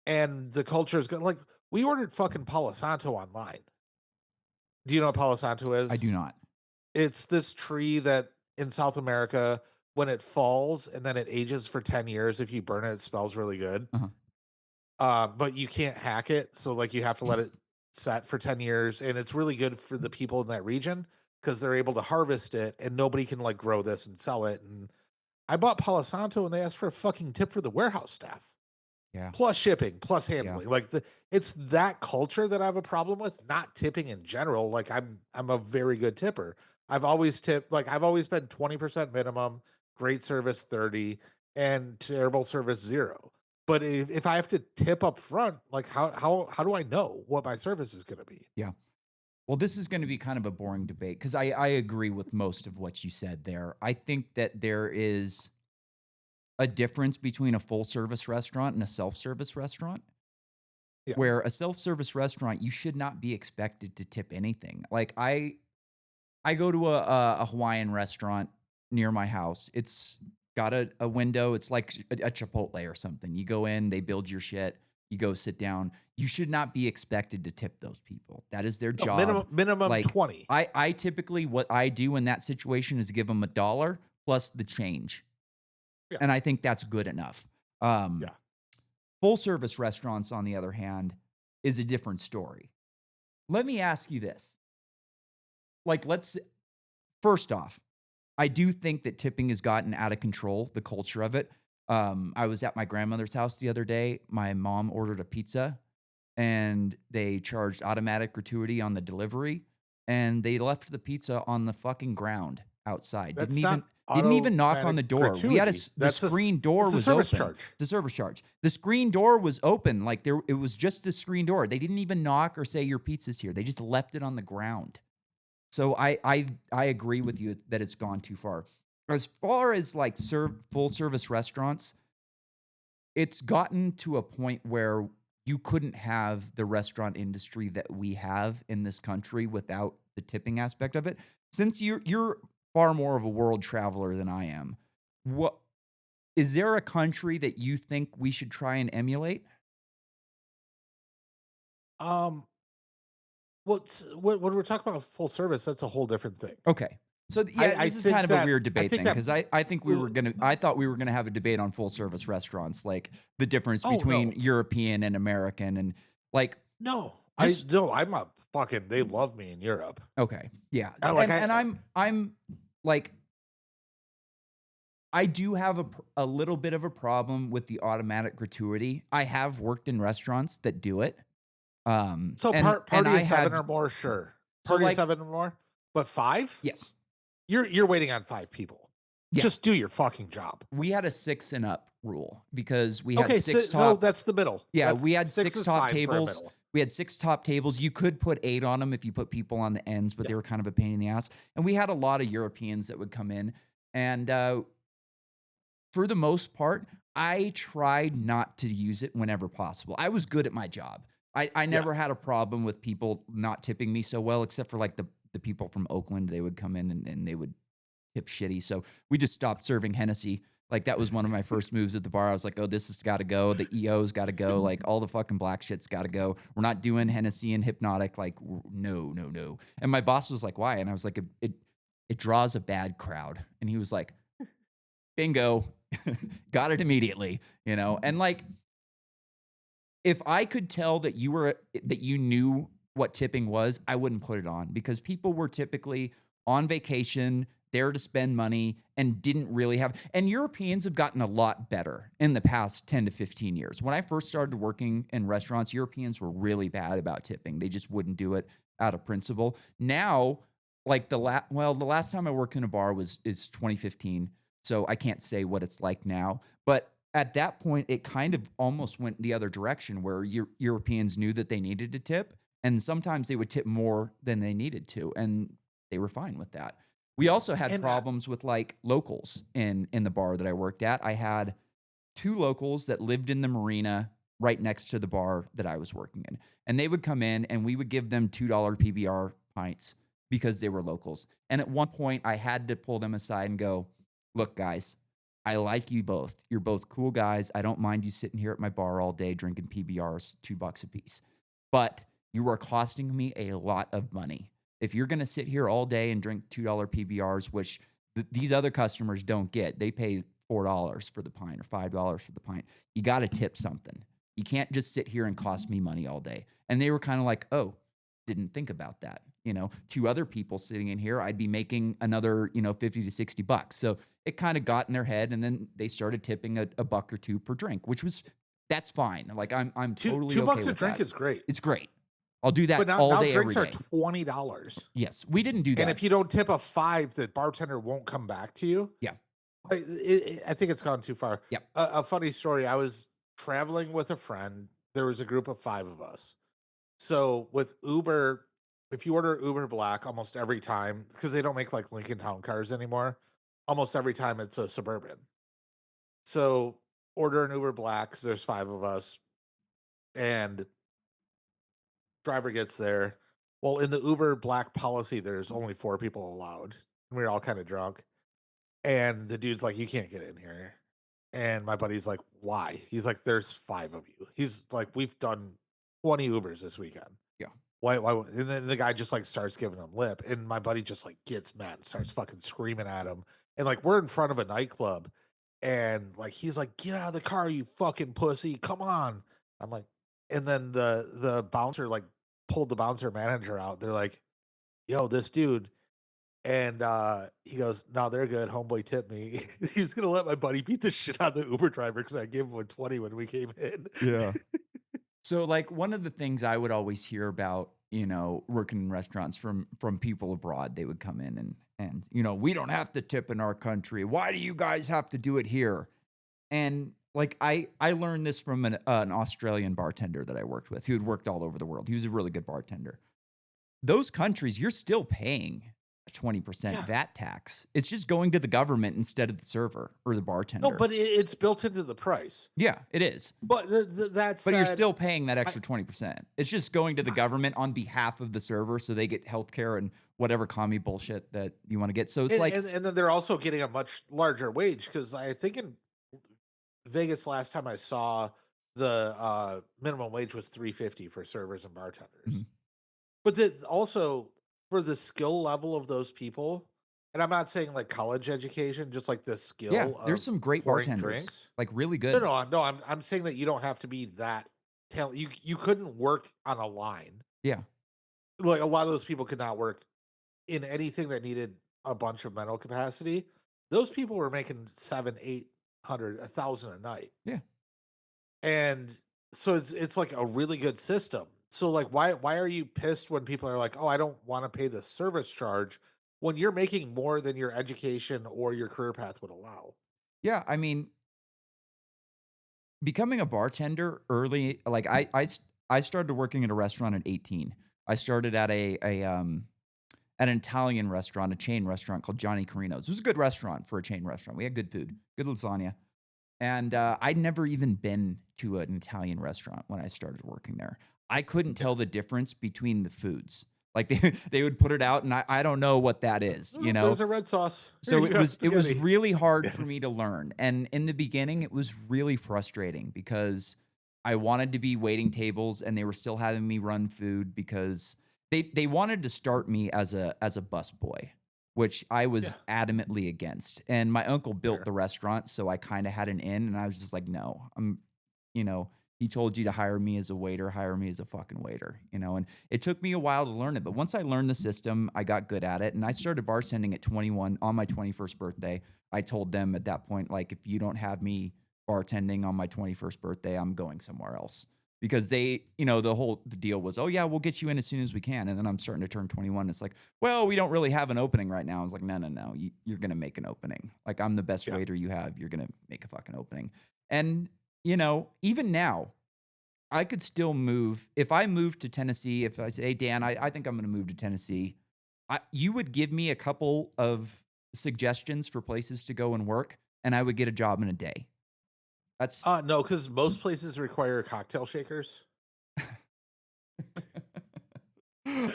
And the culture is good. Like, we ordered fucking Palo Santo online. Do you know what Palo Santo is?
I do not.
It's this tree that in South America, when it falls and then it ages for 10 years, if you burn it, it smells really good. But you can't hack it. So, like, you have to let it set for 10 years. And it's really good for the people in that region because they're able to harvest it and nobody can, like, grow this and sell it. And I bought Palo Santo and they asked for a fucking tip for the warehouse staff.
Yeah.
Plus shipping, plus handling. Like, it's that culture that I have a problem with, not tipping in general. Like, I'm a very good tipper. I've always tipped, like, I've always been 20% minimum, great service 30, and terrible service 0. But if I have to tip up front, like, how do I know what my service is going to be?
Yeah. Well, this is going to be kind of a boring debate because I agree with most of what you said there. I think that there is a difference between a full service restaurant and a self-service restaurant.
Yeah.
Where a self-service restaurant, you should not be expected to tip anything. Like I go to a Hawaiian restaurant near my house. It's got a window. It's like a Chipotle or something. You go in, they build your shit. You go sit down. You should not be expected to tip those people. That is their job.
Minimum
Like,
20.
I typically, what I do in that situation is give them $1 plus the change.
Yeah.
And I think that's good enough. Full service restaurants, on the other hand, is a different story. Let me ask you this. Like, first off, I do think that tipping has gotten out of control, the culture of it. I was at my grandmother's house the other day. My mom ordered a pizza and they charged automatic gratuity on the delivery and they left the pizza on the fucking ground outside.
That's
Didn't even knock on the door. We had the screen door was open.
Charge.
It's a service charge. The screen door was open. Like it was just a screen door. They didn't even knock or say your pizza's here. They just left it on the ground. So I agree with you that it's gone too far. As far as like full service restaurants, it's gotten to a point where you couldn't have the restaurant industry that we have in this country without the tipping aspect of it. Since you're far more of a world traveler than I am, what is there a country that you think we should try and emulate?
When we're talking about full service, that's a whole different thing.
Okay. So this is kind of a weird debate thing because I thought we were gonna have a debate on full service restaurants, like the difference between European and American, and like
I'm a fucking. They love me in Europe.
Okay, yeah, I'm like I do have a little bit of a problem with the automatic gratuity. I have worked in restaurants that do it.
So party of 7 or more, sure. Party of 7 or more, but 5?
Yes.
You're waiting on 5 people. Yeah. Just do your fucking job.
We had a 6 and up rule because we had 6 top.
No, that's the middle.
Yeah, we had 6 top tables. We had 6 top tables. You could put 8 on them if you put people on the ends, but they were kind of a pain in the ass. And we had a lot of Europeans that would come in. And for the most part, I tried not to use it whenever possible. I was good at my job. I never had a problem with people not tipping me so well, except for like the people from Oakland. They would come in and they would tip shitty. So we just stopped serving Hennessy. Like that was one of my first moves at the bar. I was like, oh, this has got to go. The EO's got to go. Like all the fucking black shit's got to go. We're not doing Hennessy and Hypnotic. Like no. And my boss was like, why? And I was like, it draws a bad crowd. And he was like, bingo, got it immediately, you know? And like, if I could tell that you knew what tipping was, I wouldn't put it on because people were typically on vacation, there to spend money, and didn't really have. And Europeans have gotten a lot better in the past 10 to 15 years. When I first started working in restaurants, Europeans were really bad about tipping. They just wouldn't do it out of principle. Now, like the last time I worked in a bar is 2015, so I can't say what it's like now, but at that point, it kind of almost went the other direction where Europeans knew that they needed to tip, and sometimes they would tip more than they needed to, and they were fine with that. We also had problems with like locals in the bar that I worked at. I had 2 locals that lived in the marina right next to the bar that I was working in. And they would come in and we would give them $2 PBR pints because they were locals. And at one point, I had to pull them aside and go, look, guys, I like you both. You're both cool guys. I don't mind you sitting here at my bar all day drinking PBRs, $2 a piece. But you are costing me a lot of money. If you're going to sit here all day and drink $2 PBRs, which these other customers don't get, they pay $4 for the pint or $5 for the pint. You got to tip something. You can't just sit here and cost me money all day. And they were kind of like, oh, didn't think about that. You know, 2 other people sitting in here, I'd be making another, $50 to $60. So it kind of got in their head, and then they started tipping a buck or two per drink, that's fine. Like I'm totally
$2
okay
a
with
drink
that.
is great.
It's great. I'll do that
But
all
now
day, every
drinks
day.
are $20.
Yes, we didn't do that.
And if you don't tip a 5, the bartender won't come back to you.
Yeah.
I think it's gone too far.
Yep.
A funny story. I was traveling with a friend. There was a group of 5 of us. So with Uber, if you order Uber Black almost every time, because they don't make like Lincoln Town cars anymore, almost every time it's a Suburban. So order an Uber Black because there's 5 of us. And driver gets there. Well, in the Uber Black policy, there's only 4 people allowed. And we were all kind of drunk. And the dude's like, you can't get in here. And my buddy's like, why? He's like, there's 5 of you. He's like, we've done 20 Ubers this weekend.
Yeah.
Why? And then the guy just like starts giving him lip. And my buddy just like gets mad and starts fucking screaming at him. And like, we're in front of a nightclub. And like, he's like, get out of the car, you fucking pussy. Come on. I'm like, and then the bouncer like pulled the bouncer manager out. They're like, yo, this dude. And he goes, no, they're good. Homeboy tipped me. He was going to let my buddy beat the shit out of the Uber driver because I gave him a 20 when we came in.
Yeah. So like one of the things I would always hear about, working in restaurants from people abroad, they would come in and we don't have to tip in our country. Why do you guys have to do it here? And like I learned this from an Australian bartender that I worked with who had worked all over the world. He was a really good bartender. Those countries, you're still paying a 20% VAT tax. It's just going to the government instead of the server or the bartender.
No, but it's built into the price.
Yeah, it is.
But that's.
But you're still paying that extra 20%. It's just going to the government on behalf of the server, so they get healthcare and whatever commie bullshit that you want to get. So it's
and then they're also getting a much larger wage because I think in Vegas last time I saw the minimum wage was $3.50 for servers and bartenders.
Mhm.
But also for the skill level of those people, and I'm not saying like college education, just like the skill.
yeah, there's
of
some great
pouring
bartenders,
drinks.
like really good.
No. I'm saying that you don't have to be that talented. You couldn't work on a line.
Yeah,
Like a lot of those people could not work in anything that needed a bunch of mental capacity. Those people were making 700, 800, 1,000 a night.
Yeah.
And so it's like a really good system. So like why are you pissed when people are like, oh, I don't want to pay the service charge when you're making more than your education or your career path would allow?
yeah. I mean, becoming a bartender early, like I started working at a restaurant at 18. I started at an Italian restaurant, a chain restaurant called Johnny Carino's. It was a good restaurant for a chain restaurant. We had good food, good lasagna. And I'd never even been to an Italian restaurant when I started working there. I couldn't tell the difference between the foods. Like they would put it out, and I don't know what that is,
Oh, there's a red sauce. Here
So
you
it
go,
was
spaghetti.
really hard for me to learn. And in the beginning, it was really frustrating because I wanted to be waiting tables, and they were still having me run food because they wanted to start me as a busboy, which I was adamantly against. And my uncle built
Fair.
the restaurant, so I kind of had an in, and I was just like, no, he told you to hire me as a waiter, hire me as a fucking waiter, and it took me a while to learn it. But once I learned the system, I got good at it. And I started bartending at 21 on my 21st birthday. I told them at that point, like, if you don't have me bartending on my 21st birthday, I'm going somewhere else. Because they, the deal was, oh yeah, we'll get you in as soon as we can. And then I'm starting to turn 21. It's like, well, we don't really have an opening right now. I was like, no, you're going to make an opening. Like, I'm the best waiter you have. You're going to make a fucking opening. And, even now, I could still move. If I moved to Tennessee, if I say, hey, Dan, I think I'm going to move to Tennessee, you would give me a couple of suggestions for places to go and work, and I would get a job in a day. That's
No, because most places require cocktail shakers.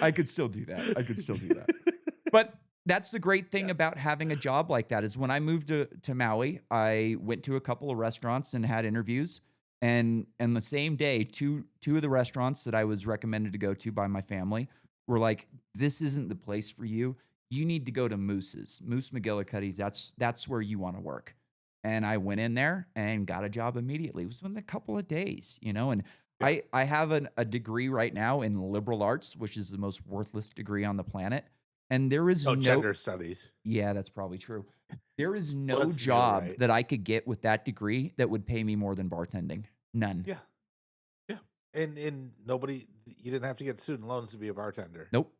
I could still do that. I could still do that. But that's the great thing
Yeah.
about having a job like that is when I moved to Maui, I went to a couple of restaurants and had interviews. And the same day, two of the restaurants that I was recommended to go to by my family were like, "This isn't the place for you. You need to go to Moose's, Moose McGillicuddy's. That's where you want to work." And I went in there and got a job immediately. It was within a couple of days, you know. And
Yeah.
I have a degree right now in liberal arts, which is the most worthless degree on the planet. And there is
No
no
gender studies.
yeah, that's probably true. There is
Well,
no
that's new,
job
right?
that I could get with that degree that would pay me more than bartending. None.
Yeah. Yeah. And nobody, you didn't have to get student loans to be a bartender.
Nope.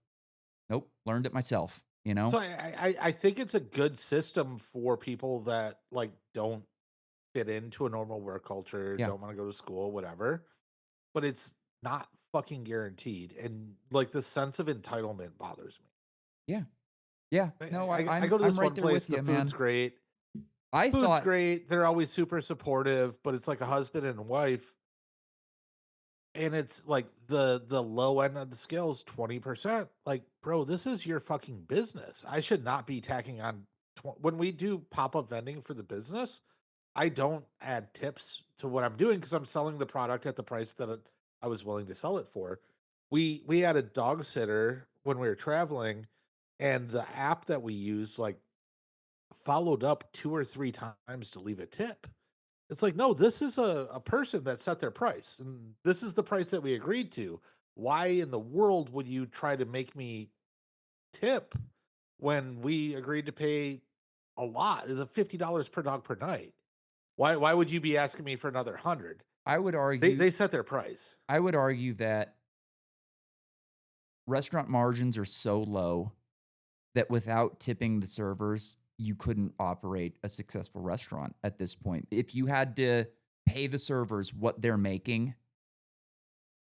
Nope. Learned it myself, you know?
So I think it's a good system for people that like don't fit into a normal work culture,
Yeah.
don't want to go to school, whatever. But it's not fucking guaranteed. And like the sense of entitlement bothers me.
Yeah. Yeah. No,
I go to this
I'm right
one
there
place,
with you,
the
man.
food's great.
I
Food's
thought
great. They're always super supportive, but it's like a husband and wife. And it's like the low end of the scale is 20%. Like, bro, this is your fucking business. I should not be tacking on when we do pop-up vending for the business. I don't add tips to what I'm doing because I'm selling the product at the price that I was willing to sell it for. We had a dog sitter when we were traveling, and the app that we use like followed up 2 or 3 times to leave a tip. It's like, no, this is a person that set their price, and this is the price that we agreed to. Why in the world would you try to make me tip when we agreed to pay a lot? It's a $50 per dog per night. Why would you be asking me for another 100?
I would
They
argue
set their price.
I would argue that restaurant margins are so low that without tipping the servers, you couldn't operate a successful restaurant at this point. If you had to pay the servers what they're making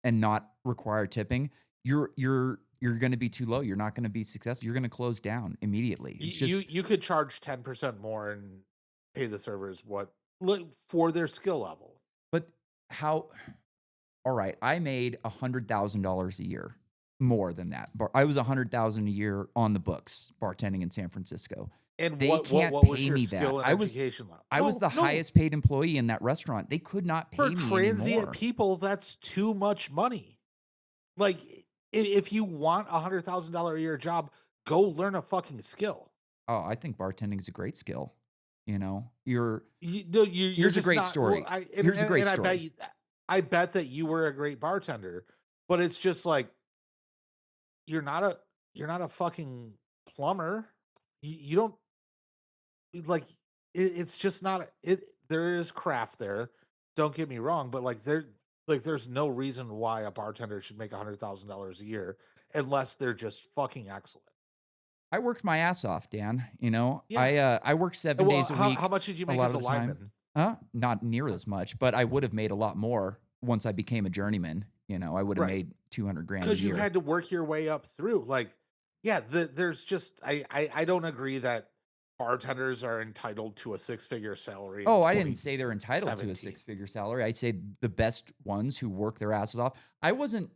and not require tipping, you're going to be too low. You're not going to be successful. You're going to close down immediately. It's just
You could charge 10% more and pay the servers what for their skill level.
but how all right, I made $100,000 a year. More than that. I was $100,000 a year on the books bartending in San Francisco.
And
They
what
can't
was
pay
your
me that.
skill and
I was
education level?
I was the highest paid employee in that restaurant. They could not
For
pay me
transient
anymore.
people, that's too much money. Like, if you want $100,000 a year job, go learn a fucking skill.
Oh, I think bartending is a great skill. You know, you're
You're
Here's a
just
great
not.
story.
Well,
Here's a great
and I bet that you were a great bartender, but it's just like you're not a fucking plumber. You don't like it's just not it. There is craft there. Don't get me wrong, but there's no reason why a bartender should make $100,000 a year unless they're just fucking excellent.
I worked my ass off, Dan. You know,
Yeah.
I worked 7
Well,
days a week.
how much did you
a
make
lot
as a
of the time.
lineman?
Not near as much, but I would have made a lot more once I became a journeyman. You know, I would have
Right.
made 200 grand a
Because you
year.
had to work your way up through. Like, yeah, there's just I don't agree that bartenders are entitled to a 6-figure salary. in
Oh, I didn't say they're entitled to a
2017.
6-figure salary. I say the best ones who work their asses off. I wasn't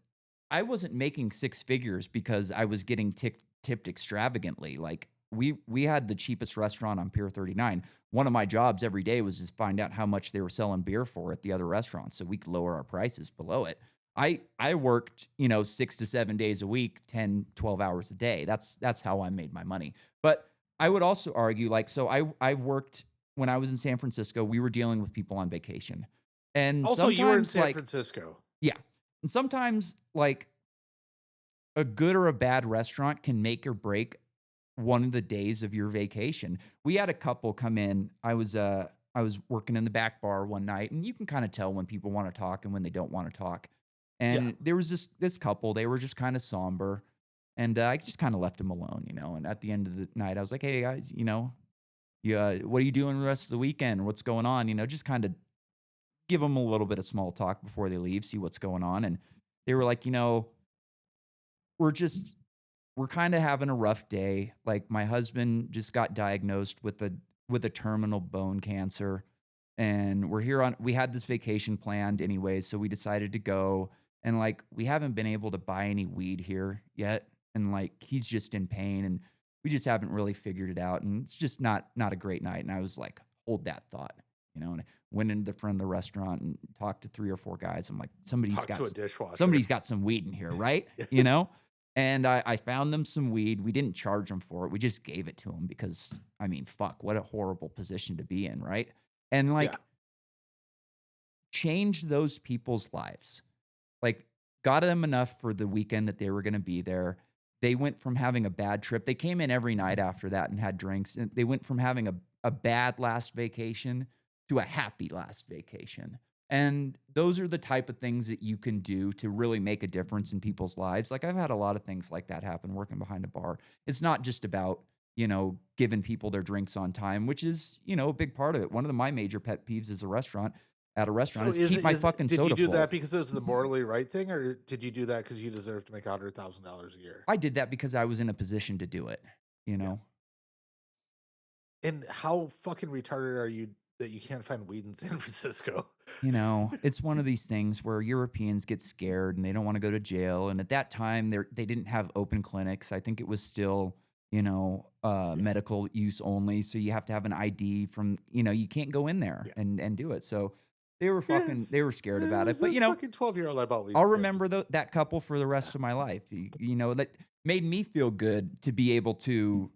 making 6 figures because I was getting tipped extravagantly. Like we had the cheapest restaurant on Pier 39. One of my jobs every day was to find out how much they were selling beer for at the other restaurants so we could lower our prices below it. I worked, 6 to 7 days a week, 10, 12 hours a day. That's how I made my money. But I would also argue so I worked when I was in San Francisco, we were dealing with people on vacation. And
Also, you were in
sometimes
San Francisco.
yeah. And sometimes a good or a bad restaurant can make or break one of the days of your vacation. We had a couple come in. I was working in the back bar one night, and you can kind of tell when people want to talk and when they don't want to talk. And there was this couple, they were just kind of somber. And I just kind of left them alone, And at the end of the night, I was like, "Hey guys, yeah, what are you doing the rest of the weekend? What's going on?" Just kind of give them a little bit of small talk before they leave, see what's going on. And they were like, we're kind of having a rough day. Like my husband just got diagnosed with a terminal bone cancer. and we had this vacation planned anyways, so we decided to go, and like we haven't been able to buy any weed here yet, and like he's just in pain, and we just haven't really figured it out, and it's just not a great night. And I was like, hold that thought, and I went into the front of the restaurant and talked to 3 or 4 guys. I'm like,
Talk to a dishwasher.
somebody's got some weed in here, right? And I found them some weed. We didn't charge them for it. We just gave it to them because, I mean, fuck, what a horrible position to be in, right? And like, change those people's lives. Like, got them enough for the weekend that they were going to be there. They went from having a bad trip. They came in every night after that and had drinks. And they went from having a bad last vacation to a happy last vacation. And those are the type of things that you can do to really make a difference in people's lives. Like, I've had a lot of things like that happen working behind a bar. It's not just about, giving people their drinks on time, which is, a big part of it. One of my major pet peeves is at a restaurant is keep my fucking soda full.
Did you do that because it was the morally right thing, or did you do that because you deserve to make $100,000 a year?
I did that because I was in a position to do it,
And how fucking retarded are you that you can't find weed in San Francisco?
It's one of these things where Europeans get scared and they don't want to go to jail. And at that time, they didn't have open clinics. I think it was still, medical use only. So you have to have an ID from, you can't go in there and do it. So they were they were scared about it. But,
fucking 12-year-old I bought weed.
I'll remember that couple for the rest of my life. That made me feel good to be able to,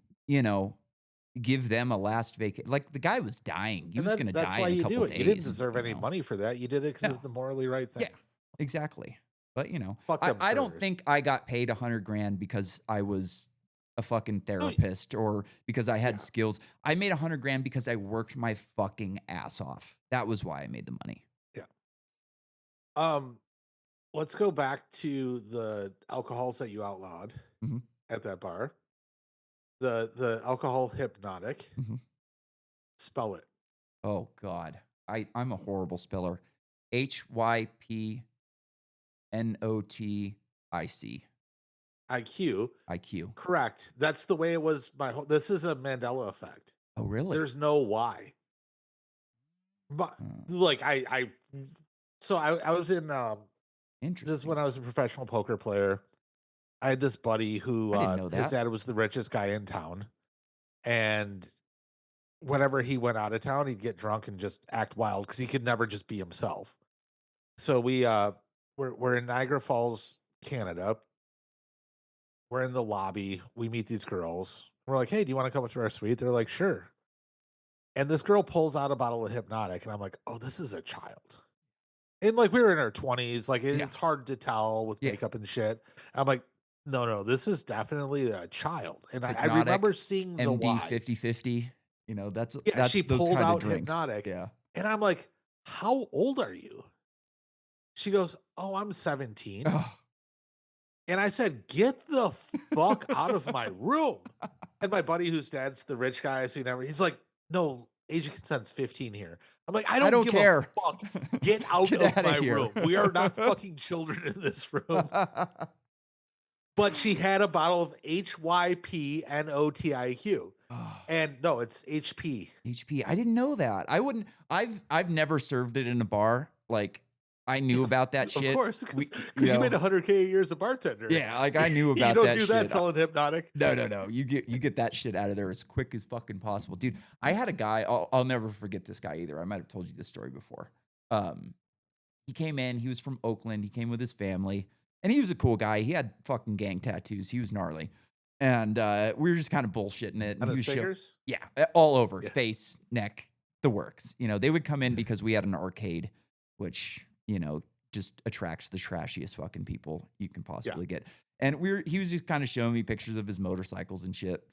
give them a last vacation. Like, the guy was dying. He was going to die in a couple days.
You didn't deserve any money for that. You did it because it's the morally right thing.
Yeah, exactly. But,
Fuck them
I don't
servers.
think I got paid $100,000 because I was a fucking therapist or because I had skills. I made $100,000 because I worked my fucking ass off. That was why I made the money.
Yeah. Let's go back to the alcohols that you outlawed at that bar. The alcohol hypnotic. Spell it.
Oh God. I'm a horrible speller. HYPNOTIC. IQ.
Correct. That's the way it was. This is a Mandela effect.
Oh, really?
There's no why. But like I was in
Interesting.
this is when I was a professional poker player. I had this buddy who
I didn't know
his
that.
dad was the richest guy in town, and whenever he went out of town, he'd get drunk and just act wild because he could never just be himself. So we're in Niagara Falls, Canada. We're in the lobby. We meet these girls. We're like, "Hey, do you want to come up to our suite?" They're like, "Sure." And this girl pulls out a bottle of hypnotic, and I'm like, "Oh, this is a child." And like, we were in our 20s, like it's hard to tell with makeup and shit. I'm like, no, this is definitely a child. And I remember seeing the
MD
why.
50/50. That's
She
those
pulled
kind
out
of drinks.
hypnotic.
Yeah.
And I'm like, "How old are you?" She goes, "Oh, I'm 17." And I said, "Get the fuck out of my room." And my buddy, whose dad's the rich guy, so he's like, "No, age of consent's 15 here." I'm like, I don't give
care.
a fuck. Get out
Get
of
outta
my
here.
room. We are not fucking children in this room. But she had a bottle of HYPNOTIQ. And no, it's HP.
HP. I didn't know that. I've never served it in a bar. Like, I knew about that shit.
Of course, because you made $100K a year as a bartender.
Yeah, like I knew about
you don't
that
do
shit.
that selling hypnotic.
No. You get that shit out of there as quick as fucking possible, dude. I had a guy. I'll never forget this guy either. I might have told you this story before. He came in. He was from Oakland. He came with his family, and he was a cool guy. He had fucking gang tattoos. He was gnarly, and we were just kind of bullshitting it. And
On
he
his
was
fingers?
yeah, all over, face, neck, the works. They would come in because we had an arcade, which just attracts the trashiest fucking people you can possibly get. And he was just kind of showing me pictures of his motorcycles and shit.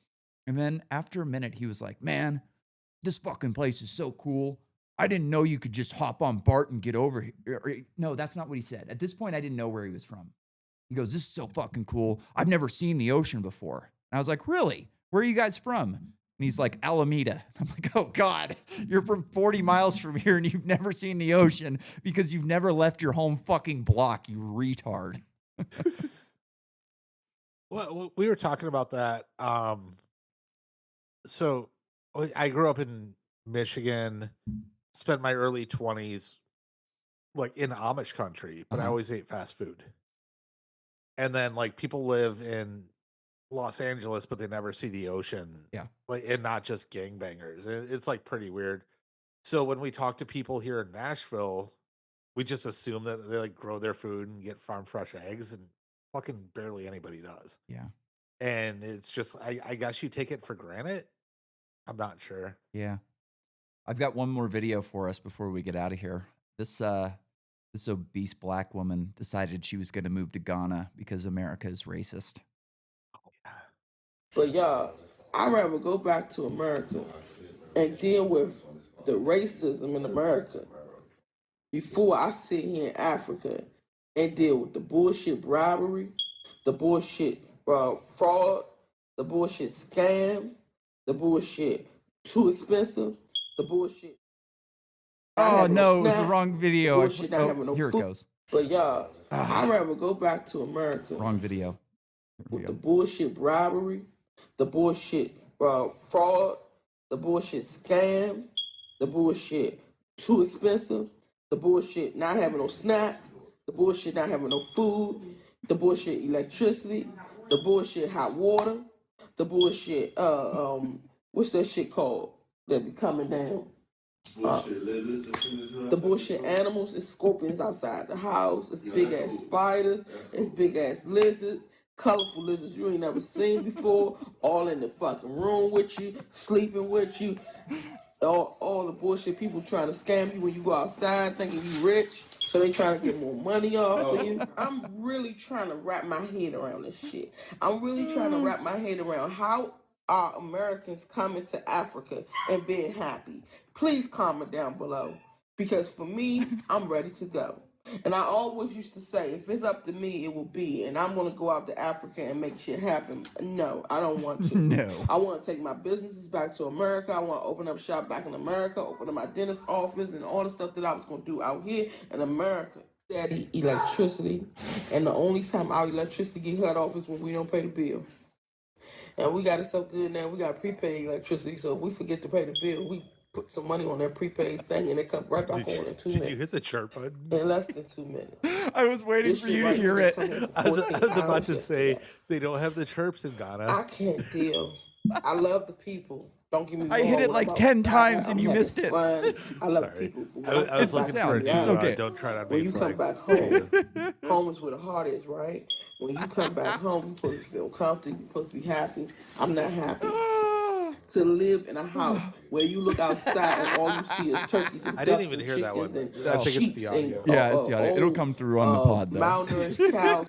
And then after a minute, he was like, "Man, this fucking place is so cool. I didn't know you could just hop on BART and get over here." No, that's not what he said. At this point, I didn't know where he was from. He goes, "This is so fucking cool. I've never seen the ocean before." And I was like, "Really? Where are you guys from?" And he's like, "Alameda." I'm like, "Oh God, you're from 40 miles from here and you've never seen the ocean because you've never left your home fucking block, you retard."
Well, we were talking about that. So I grew up in Michigan, spent my early 20s like in Amish country, but I
Uh-huh.
always ate fast food. And then like people live in Los Angeles, but they never see the ocean.
Yeah.
Like, and not just gangbangers. It's like pretty weird. So when we talk to people here in Nashville, we just assume that they like grow their food and get farm fresh eggs, and fucking barely anybody does.
Yeah.
And it's just, I guess you take it for granted. I'm not sure.
Yeah. I've got one more video for us before we get out of here. This obese black woman decided she was going to move to Ghana because America is racist.
But y'all, I'd rather go back to America and deal with the racism in America before I sit here in Africa and deal with the bullshit bribery, the bullshit fraud, the bullshit scams, the bullshit too expensive, the bullshit. not
Oh
having
no, it was the
snacks,
wrong video.
bullshit not having no
Here it
food.
goes.
But y'all,
Ah.
I'd rather go back to America
Wrong video. Here we
with the
go.
bullshit bribery, the bullshit fraud, the bullshit scams, the bullshit too expensive, the bullshit not having no snacks, the bullshit not having no food, the bullshit electricity, the bullshit hot water, the bullshit what's that shit called that be coming down? The bullshit animals, it's scorpions outside the house, it's big ass spiders, it's big ass lizards, colorful lizards you ain't never seen before, all in the fucking room with you, sleeping with you. All the bullshit people trying to scam you when you go outside thinking you rich, so they trying to get more money off of you. I'm really trying to wrap my head around this shit. I'm really trying to wrap my head around how are Americans coming to Africa and being happy. Please comment down below, because for me, I'm ready to go. And I always used to say, if it's up to me, it will be. And I'm going to go out to Africa and make shit happen. No, I don't want to.
No.
I want to take my businesses back to America. I want to open up shop back in America, open up my dentist office, and all the stuff that I was going to do out here in America. Steady electricity. And the only time our electricity get cut off is when we don't pay the bill. And we got it so good now, we got prepaid electricity. So if we forget to pay the bill, we put some money on that prepaid thing and it comes right back on in 2
Did you
minutes.
hit the chirp button?
In less than 2 minutes.
I was waiting
This
for
shit
you to
right
hear
here
it.
come in
I was
14
about
hours
to say
yesterday.
they don't have the chirps in Ghana.
I can't deal. I love the people. Don't get me wrong.
I hit it like 10 times and you missed it.
Fun. I love
Sorry.
people. But
I
when
was
I
It's the
come
looking
back
for a
sound.
new
It's okay.
don't tread on
when
me
you come
flag.
back home, home is where the heart is, right? When you come back home, you're supposed to feel comfortable. You're supposed to be happy. I'm not happy. To live in a house where you look outside and all you see is turkeys and
I didn't
ducks
even
and
hear that
chickens
one.
and
I think it's
sheep
the
and
audio.
Yeah, it's the audio. It'll
old,
come through on the pod though.
malnourished cows.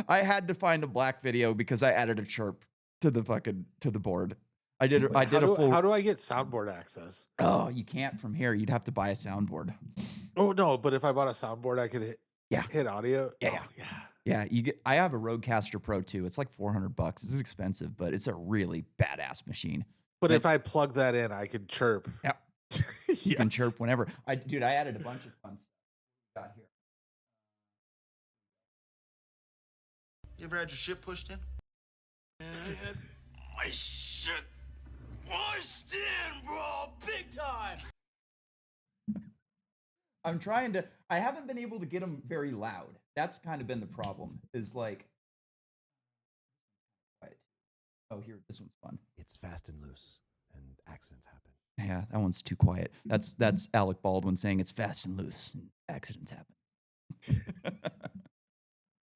I had to find a black video because I added a chirp to the board. I did a full.
How do I get soundboard access?
Oh, you can't from here. You'd have to buy a soundboard.
Oh no, but if I bought a soundboard, I could hit audio.
Yeah.
Oh, yeah.
Yeah, you get. I have a Rodecaster Pro 2. It's like $400. It's expensive, but it's a really badass machine.
But
And-
if I plug that in, I could chirp.
Yeah. You can chirp whenever. I added a bunch of fun stuff. Got here.
You ever had your shit pushed in? My shit pushed in, bro, big time.
I'm trying to. I haven't been able to get them very loud. That's kind of been the problem. Is like. Oh, here, this one's fun.
It's fast and loose, and accidents happen.
Yeah, that one's too quiet. That's Alec Baldwin saying it's fast and loose. And accidents happen.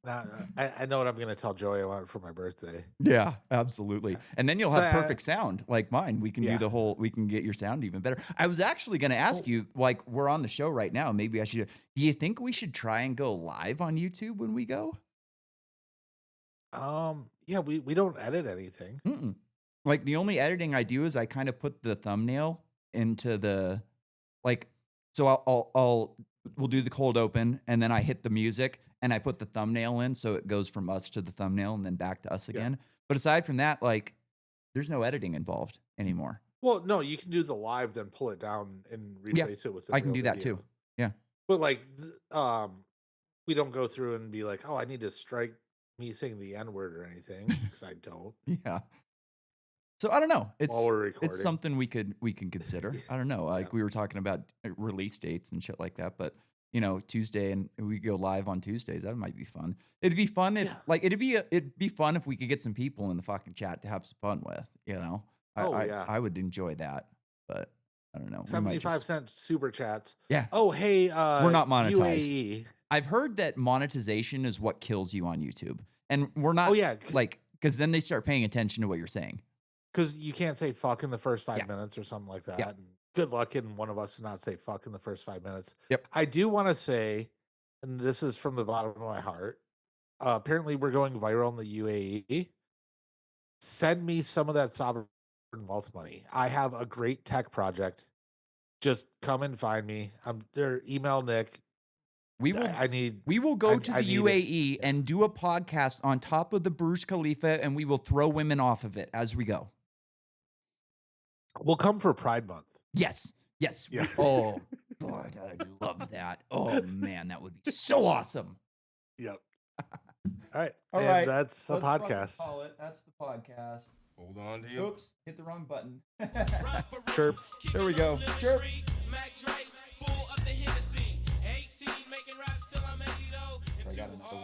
Now, I know what I'm going to tell Joey I want for my birthday.
Yeah, absolutely. And then you'll
So,
have perfect sound like mine. We can do
yeah.
the whole. We can get your sound even better. I was actually going to ask you, like, we're on the show right now. Maybe I should. Do you think we should try and go live on YouTube when we go?
Yeah, we don't edit anything.
Mm-mm. Like the only editing I do is I kind of put the thumbnail into the, like, so we'll do the cold open and then I hit the music and I put the thumbnail in so it goes from us to the thumbnail and then back to us again. But aside from that, like, there's no editing involved anymore.
Well, no, you can do the live, then pull it down and
Yeah,
replace it with. The
I can
real
do that
video.
too. Yeah.
But like, we don't go through and be like, oh, I need to strike me saying the N word or anything, because I don't.
Yeah. So I don't know.
While we're recording.
It's something we can consider. I don't know. Like we were talking about release dates and shit like that, but you know, Tuesday, and we go live on Tuesdays. That might be fun. It'd be fun if like it'd be fun if we could get some people in the fucking chat to have some fun with. You know, I would enjoy that, but I don't know.
75-cent super chats.
Yeah.
Oh, hey,
we're not monetized.
UAE.
I've heard that monetization is what kills you on YouTube, and we're not.
Oh yeah,
like because then they start paying attention to what you're saying.
Because you can't say fuck in the first 5 minutes or something like that.
Yeah.
And good luck in one of us to not say fuck in the first 5 minutes.
Yep.
I do want to say, and this is from the bottom of my heart, apparently we're going viral in the UAE. Send me some of that sovereign wealth money. I have a great tech project. Just come and find me. Email Nick.
We will go to the UAE and do a podcast on top of the Burj Khalifa, and we will throw women off of it as we go.
We'll come for Pride Month.
Yes.
Yeah.
Oh, God, I love that. Oh, man, that would be so awesome.
Yep. All right.
All
and
right.
That's a podcast.
Call it. That's the podcast.
Hold on to you.
Oops, hit the wrong button.
Chirp.
There we go. Chirp. I got another one.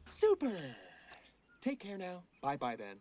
Super. Take care now. Bye-bye then.